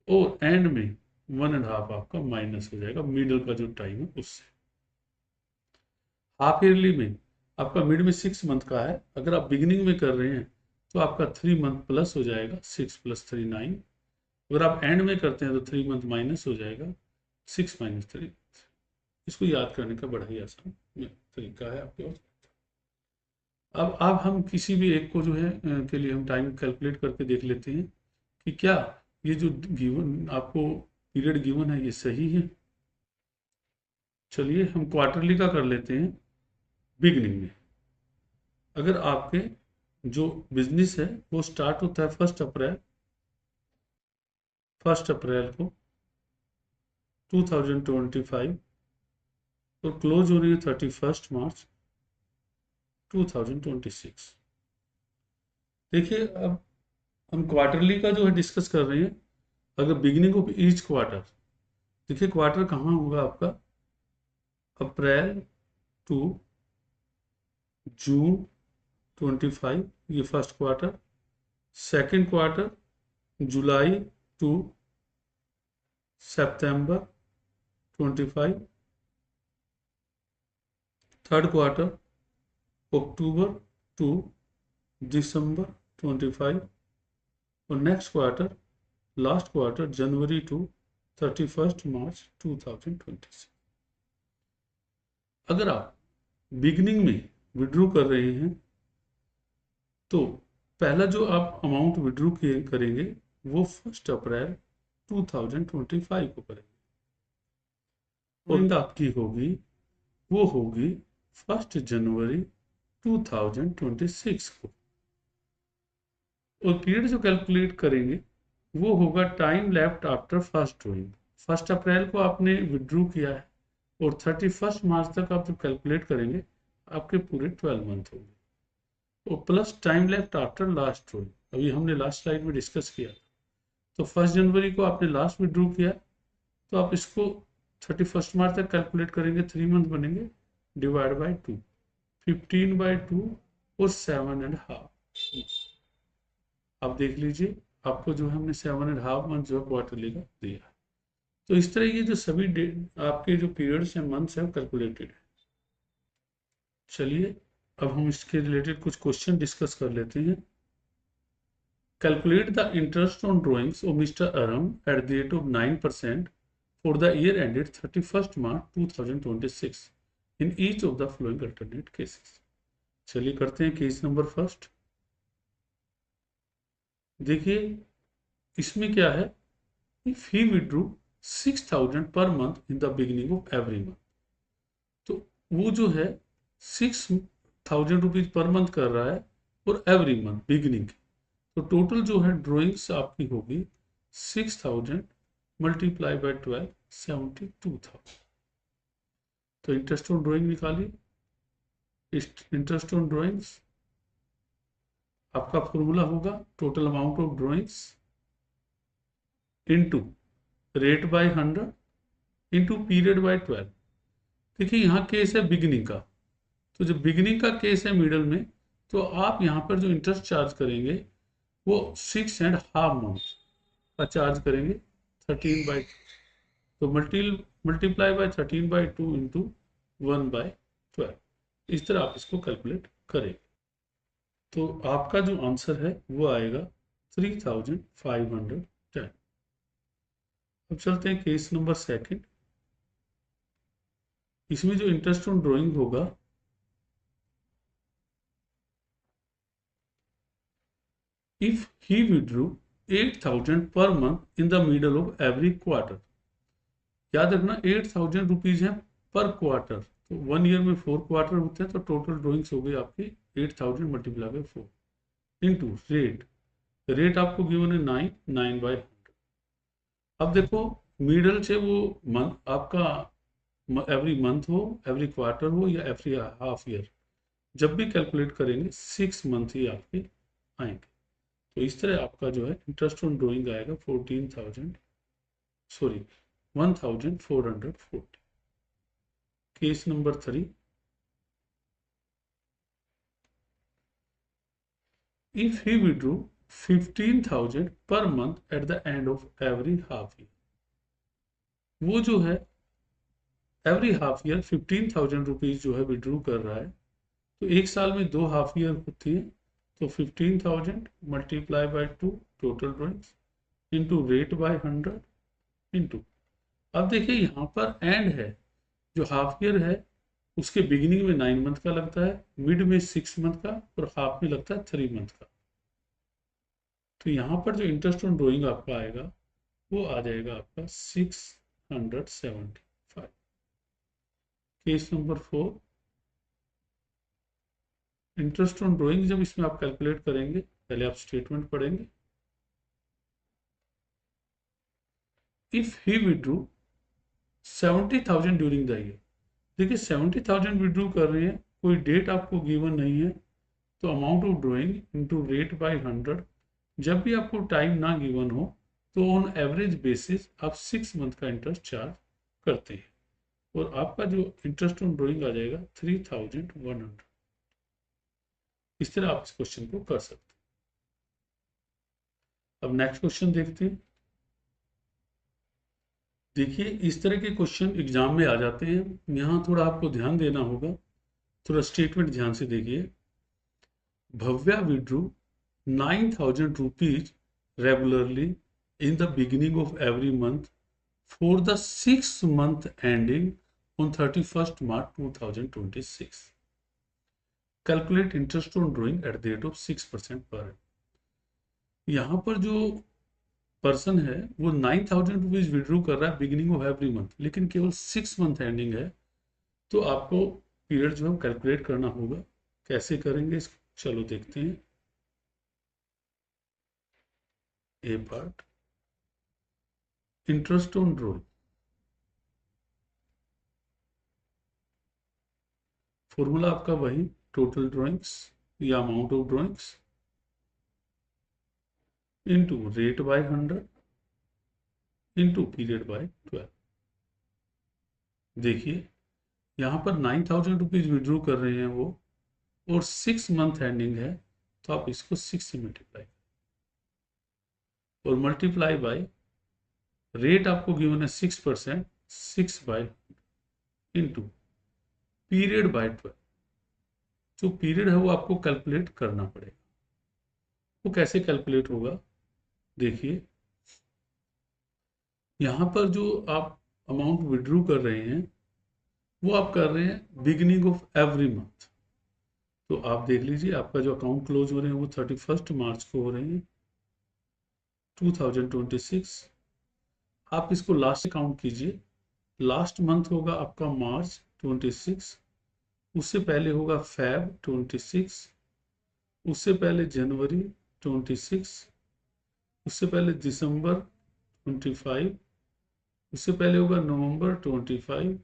और एंड में 1.5 आपका माइनस हो जाएगा, मिडल का जो टाइम है उससे। हाफ ईयरली में आपका मिड में 6 मंथ का है, अगर आप बिगिनिंग में कर रहे हैं तो आपका 3 मंथ प्लस हो जाएगा, 6 + 3 9। अगर आप एंड में करते हैं तो 3 मंथ माइनस हो जाएगा, 6 - 3। इसको याद करने का बड़ा ही आसान तरीका है आपके पास। अब हम किसी भी एक को जो है के लिए हम टाइम कैलकुलेट करके देख लेते हैं कि क्या ये जो गिवन आपको पीरियड गिवन है ये सही है। चलिए हम क्वार्टरली का कर लेते हैं। बिगनिंग में अगर आपके जो बिजनेस है वो स्टार्ट होता है 1 अप्रैल 1 अप्रैल को 2025 और क्लोज हो रही है 31 मार्च 2026। देखिए अब हम क्वार्टरली का जो है डिस्कस कर रहे हैं। अगर बिगिनिंग ऑफ ईच क्वार्टर, देखिए क्वार्टर कहाँ होगा आपका, अप्रैल टू जून 25 ये first quarter, second quarter July to September 25, third quarter October to December 25 और next quarter last quarter January to 31 March 2026। अगर आप बिगिनिंग में विड्रॉ कर रहे हैं तो पहला जो आप अमाउंट विड्रॉ करेंगे वो 1 अप्रैल 2025 को करेंगे और आपकी होगी वो होगी 1 जनवरी 2026 को। और पीरियड जो कैलकुलेट करेंगे वो होगा time left after first drawing. 1 अप्रैल को आपने विड्रॉ किया है और 31 मार्च तक आप जब कैलकुलेट करेंगे आपके पूरे 12 मंथ होंगे। और plus time left after last drawing, अभी हमने लास्ट स्लाइड में डिस्कस किया। तो 1 जनवरी को आपने लास्ट विड्रॉ किया तो आप इसको 31 मार्च तक कैलकुलेट करेंगे, 3 मंथ बनेंगे, डिवाइड बाई 2, 15/2 और 7.5। आप देख लीजिए आपको जो है हमने 7.5 मंथ जो है क्वार्टरली का दिया। तो इस तरह ये जो सभी आपके जो पीरियड्स हैं, मंथ्स हैं, कैलकुलेटेड है। चलिए अब हम इसके रिलेटेड कुछ क्वेश्चन डिस्कस कर लेते हैं। Calculate the interest on drawings of mister अरम eight the rate of 9% for the year ended 31st March 2026 in each of the following alternate cases। चलिए करते हैं केस नंबर फर्स्ट। देखिए इसमें क्या है, if he withdrew 6,000 per month in the beginning of every month, तो वो जो है 6,000 रुपीज पर मंथ कर रहा है और एवरी मंथ बिगिनिंग की। तो टोटल जो है ड्रॉइंग्स आपकी होगी 6,000 मल्टीप्लाई बाय 12, 72,000। तो इंटरेस्ट ऑन ड्रॉइंग निकालिए। इंटरेस्ट ऑन ड्रॉइंग्स आपका फॉर्मूला होगा total amount of drawings into rate by 100 into period by 12। देखिए यहाँ केस है बिगिनिंग का, तो जब बिगिनिंग का केस है मिडल में, तो आप यहाँ पर जो इंटरेस्ट चार्ज करेंगे वो 6.5 मंथ का चार्ज करेंगे 13/2। तो मल्टीप्लाई बाय 13/2 इंटू 1/12। इस तरह आप इसको कैलकुलेट करेंगे तो आपका जो आंसर है वो आएगा 3,510। अब चलते हैं केस नंबर सेकंड। इसमें जो इंटरेस्ट ऑन ड्राइंग होगा, if he withdrew 8,000 per month in the middle of every quarter. याद रखना 8,000 रुपीज है पर क्वार्टर, तो 1 ईयर में 4 क्वार्टर होते हैं, तो टोटल ड्रॉइंग्स हो गई आपकी 8,000 multiply by 4 into rate. Rate आपको गिवन है 9/100। अब देखो मिडल से वो मंथ आपका एवरी मंथ हो, एवरी क्वार्टर हो या एवरी हाफ ईयर, जब भी कैलकुलेट करेंगे 6 मंथ ही आपके आएंगे। तो इस तरह आपका जो है इंटरेस्ट ऑन ड्रॉइंग आएगा 1,440। Case number 3। If he withdrew 15,000 per month at the end of every half year, वो जो है एवरी हाफ ईयर 15,000 रुपीज जो है विड्रू कर रहा है। तो एक साल में 2 हाफ ईयर होती है, तो 15,000 multiply by 2 total drawings into rate by 100 into. अब देखिए यहाँ पर एंड है, जो हाफ ईयर है उसके बिगिनिंग में 9 मंथ का लगता है, मिड में 6 मंथ का और हाफ में लगता है 3 मंथ का। तो यहाँ पर जो इंटरेस्ट ऑन ड्रॉइंग आपका आएगा वो आ जाएगा आपका 675। Case number 4। Interest on drawing जब इसमें आप कैलकुलेट करेंगे, पहले आप स्टेटमेंट पढ़ेंगे। If he withdrew 70,000 during the year. देखिए 70,000 विड्रू कर रहे हैं, कोई डेट आपको गिवन नहीं है, तो amount of drawing into rate by 100। जब भी आपको टाइम ना गिवन हो तो ऑन एवरेज बेसिस आप 6 मंथ का इंटरेस्ट चार्ज करते हैं, और आपका जो इंटरेस्ट ऑन ड्रॉइंग आ जाएगा 3,100। इस तरह आप इस क्वेश्चन को कर सकते हैं। अब नेक्स्ट क्वेश्चन देखते हैं। देखिए इस तरह के क्वेश्चन एग्जाम में आ जाते हैं, यहाँ थोड़ा आपको ध्यान देना होगा, थोड़ा स्टेटमेंट ध्यान से देखिए। Bhavya withdrew 9,000 rupees regularly in the beginning of every month for the 6th month ending on 31st March 2026. Calculate interest on drawing at the rate of 6% per annum. यहाँ पर जो पर्सन है वो 9,000 रुपीज विड्रू कर रहा है बिगिनिंग ऑफ एवरी मंथ, लेकिन केवल 6 मंथ एंडिंग है, तो आपको पीरियड जो है कैलकुलेट करना होगा। कैसे करेंगे इसको, चलो देखते हैं। A part, interest on drawing, formula आपका वही, टोटल ड्रॉइंग्स या amount of drawings into rate by 100 into period by 12। देखिए यहाँ पर 9,000 रुपीज विड्रू कर रहे हैं वो, और 6 मंथ एंडिंग है, तो आप इसको 6 से मल्टीप्लाई और मल्टीप्लाई बाय रेट आपको गिवन है 6%, 6 बाय इंटू पीरियड बाय 12। जो पीरियड है वो आपको कैलकुलेट करना पड़ेगा। वो कैसे कैलकुलेट होगा, देखिए यहाँ पर जो आप अमाउंट विड्रू कर रहे हैं वो आप कर रहे हैं बिगिनिंग ऑफ एवरी मंथ। तो आप देख लीजिए आपका जो अकाउंट क्लोज हो रहे हैं वो 31 मार्च को हो रहे हैं 2026। आप इसको लास्ट काउंट कीजिए, लास्ट मंथ होगा आपका मार्च 26, उससे पहले होगा फेब 26, उससे पहले जनवरी 26, उससे पहले दिसंबर 25, उससे पहले होगा नवंबर 25,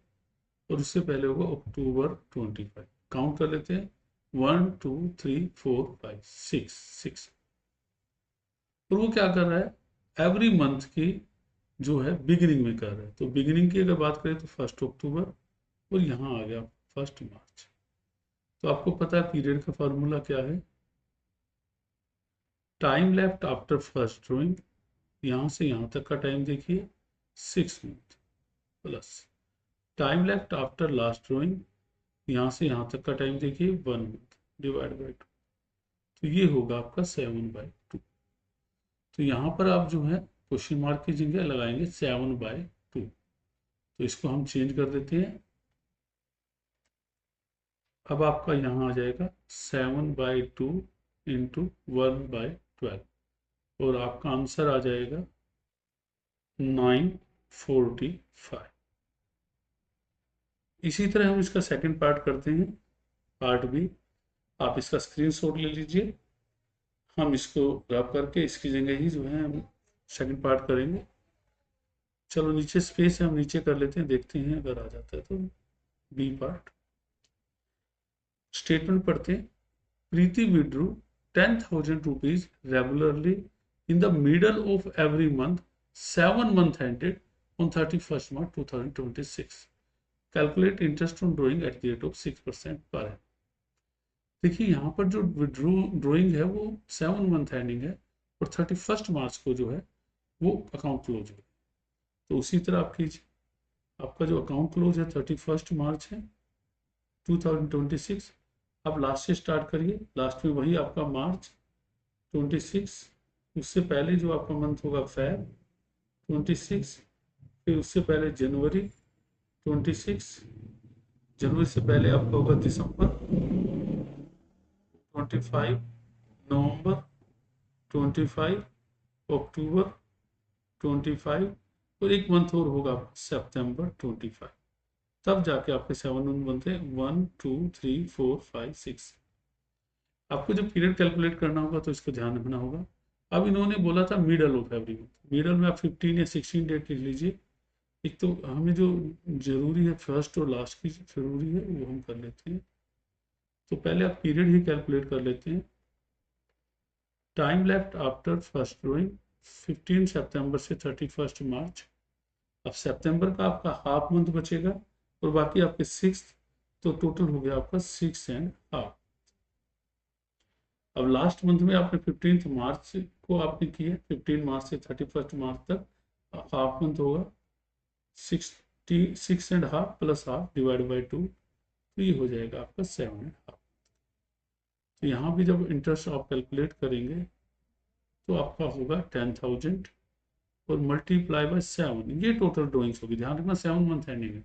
और उससे पहले होगा अक्टूबर 25। काउंट कर लेते हैं, 1 2 3 4 5 6। और वो क्या कर रहा है, एवरी मंथ की जो है बिगिनिंग में कर रहा है। तो बिगिनिंग की अगर बात करें तो 1 अक्टूबर, और यहाँ आ गया 1 मार्च। तो आपको पता है पीरियड का फॉर्मूला क्या है, time left after first drawing, यहाँ से यहाँ तक का टाइम देखिए 6 month, plus time left after last drawing, यहाँ से यहाँ तक का टाइम देखिए 1 मंथ, डिवाइड बाई 2, तो ये होगा आपका 7/2। तो यहाँ पर आप जो है क्वेश्चन मार्क की जगह लगाएंगे 7/2। तो इसको हम चेंज कर देते हैं। अब आपका यहाँ आ जाएगा 7/2 इंटू 1/12, और आपका आंसर आ जाएगा 945। इसी तरह हम इसका सेकंड पार्ट करते हैं, पार्ट बी। आप इसका स्क्रीनशॉट ले लीजिए, हम इसको रब करके इसकी जगह ही जो है हम सेकंड पार्ट करेंगे। चलो नीचे स्पेस है, हम नीचे कर लेते हैं, देखते हैं अगर आ जाता है तो। बी पार्ट, स्टेटमेंट पढ़ते हैं। Preeti withdrew 10,000 rupees regularly in the middle of every month 7 month ended on 31st March 2026। Calculate interest on drawing at the rate of 6% per है। देखिए यहाँ पर जो विड्रू ड्रॉइंग है वो 7 मंथ एंडिंग है, और 31 मार्च को जो है वो अकाउंट क्लोज है। तो उसी तरह आप कीजिए, आपका जो अकाउंट क्लोज है 31 मार्च है 2026। आप लास्ट से स्टार्ट करिए, लास्ट में वही आपका मार्च 26, उससे पहले जो आपका मंथ होगा फेब 26, फिर उससे पहले जनवरी 26, जनवरी से पहले आपका होगा दिसंबर 25, नवंबर 25, अक्टूबर 25, और एक मंथ और होगा सितंबर 25। तब जाके आपके 7 मंथ बनते हैं, 1 2 3 4 5 6। आपको जब पीरियड कैलकुलेट करना होगा तो इसको ध्यान रखना होगा, अब इन्होंने बोला था middle of every month, middle में आप 15 या 16 डेट लिख लीजिए। एक तो हमें जो जरूरी है फर्स्ट और लास्ट की जरूरी है वो हम कर लेते हैं। तो पहले आप पीरियड ही कैलकुलेट कर लेते हैं। Time left after first drawing 15 सितंबर से 31 मार्च। अब सितंबर का आपका हाफ मंथ बचेगा और बाकी आपके 6, तो टोटल हो गया आपका 6.5। अब लास्ट मंथ में आपने 15 मार्च को आपने किया, 15 मार्च से 31 मार्च तक हाफ मंथ होगा 6.5 प्लस हाफ डिवाइड बाई 2, तो ये हो जाएगा आपका 7.5। तो यहाँ भी जब इंटरेस्ट आप कैलकुलेट करेंगे तो आपका होगा 10,000 और मल्टीप्लाई बाय 7, ये टोटल ड्रॉइंग्स होगी, ध्यान रखना 7 मंथ एंडिंग है,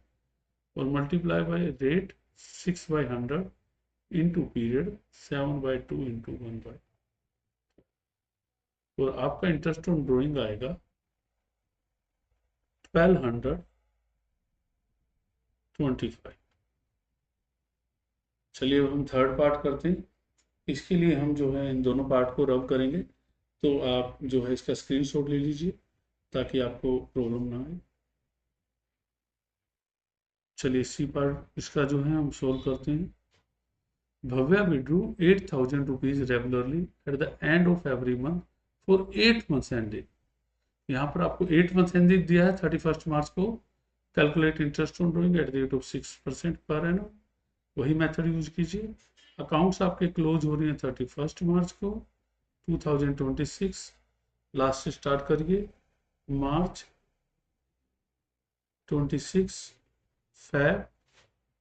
और multiply by rate 6/100 into period 7/2 into 1/, और आपका इंटरेस्ट ऑन ड्रॉइंग आएगा 1225। चलिए अब हम थर्ड पार्ट करते हैं। इसके लिए हम जो है इन दोनों पार्ट को रब करेंगे, तो आप जो है इसका स्क्रीनशॉट ले लीजिए ताकि आपको प्रॉब्लम ना आए। चलिए सी पार्ट इसका जो है हम सोल्व करते हैं। Bhavya withdrew 8,000 rupees regularly at the end of every month for 8 months ending। यहाँ पर आपको 8 मंथ एंडिंग दिया है 31 मार्च को। Calculate interest on drawing at the rate of 6% per annum, वही मेथड यूज कीजिए। अकाउंट्स आपके क्लोज हो रही हैं 31 मार्च को 2026। लास्ट से स्टार्ट करिए, मार्च 26, फेब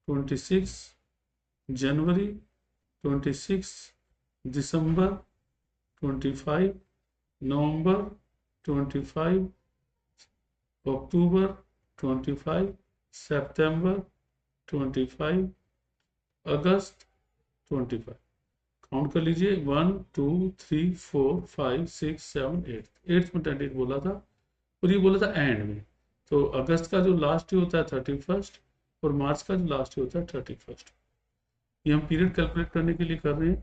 26, जनवरी 26, दिसंबर 25, नवंबर 25, अक्टूबर 25, सितंबर 25, अगस्त 25। काउंट कर लीजिए 1 2 3 4 5 6 7 8, 8 में 28 बोला था, और ये बोला था एंड में। तो अगस्त का जो लास्ट होता है 31 और मार्च का जो लास्ट होता है 31। ये हम पीरियड कैलकुलेट करने के लिए कर रहे हैं।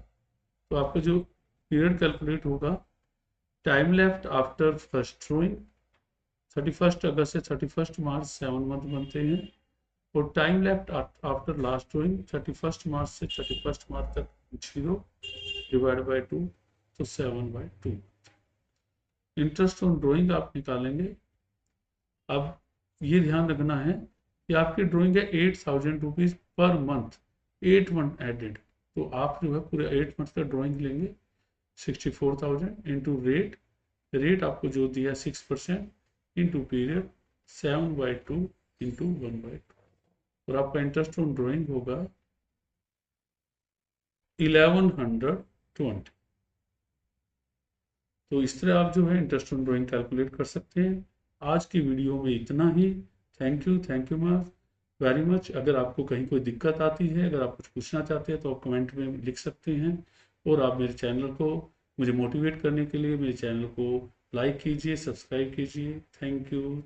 तो आपका जो पीरियड कैलकुलेट होगा, time left after first drawing 31 अगस्त से 31 मार्च 7 मंथ बनते हैं, और time left after last drawing 31 मार्च से 31 मार्च तक 0 डिवाइड बाई 2, तो 7/2। इंटरेस्ट ऑन ड्रॉइंग आप निकालेंगे। अब ये ध्यान रखना है कि आपकी ड्रॉइंग है 8,000 rupees per month, 8 month added, तो आप जो है पूरे 8 मंथ का ड्रॉइंग लेंगे 64,000 इंटू रेट, रेट आपको जो दिया 6% इंटू पीरियड 7/2 इंटू 1/2, और आपका इंटरेस्ट ऑन ड्रॉइंग होगा 1120। तो इस तरह आप जो है इंटरेस्ट ऑन ड्रॉइंग कैलकुलेट कर सकते हैं। आज की वीडियो में इतना ही। Thank you ma'am very much. अगर आपको कहीं कोई दिक्कत आती है, अगर आप कुछ पूछना चाहते हैं तो आप कमेंट में लिख सकते हैं, और आप मेरे चैनल को, मुझे मोटिवेट करने के लिए मेरे चैनल को लाइक कीजिए, सब्सक्राइब कीजिए। Thank you.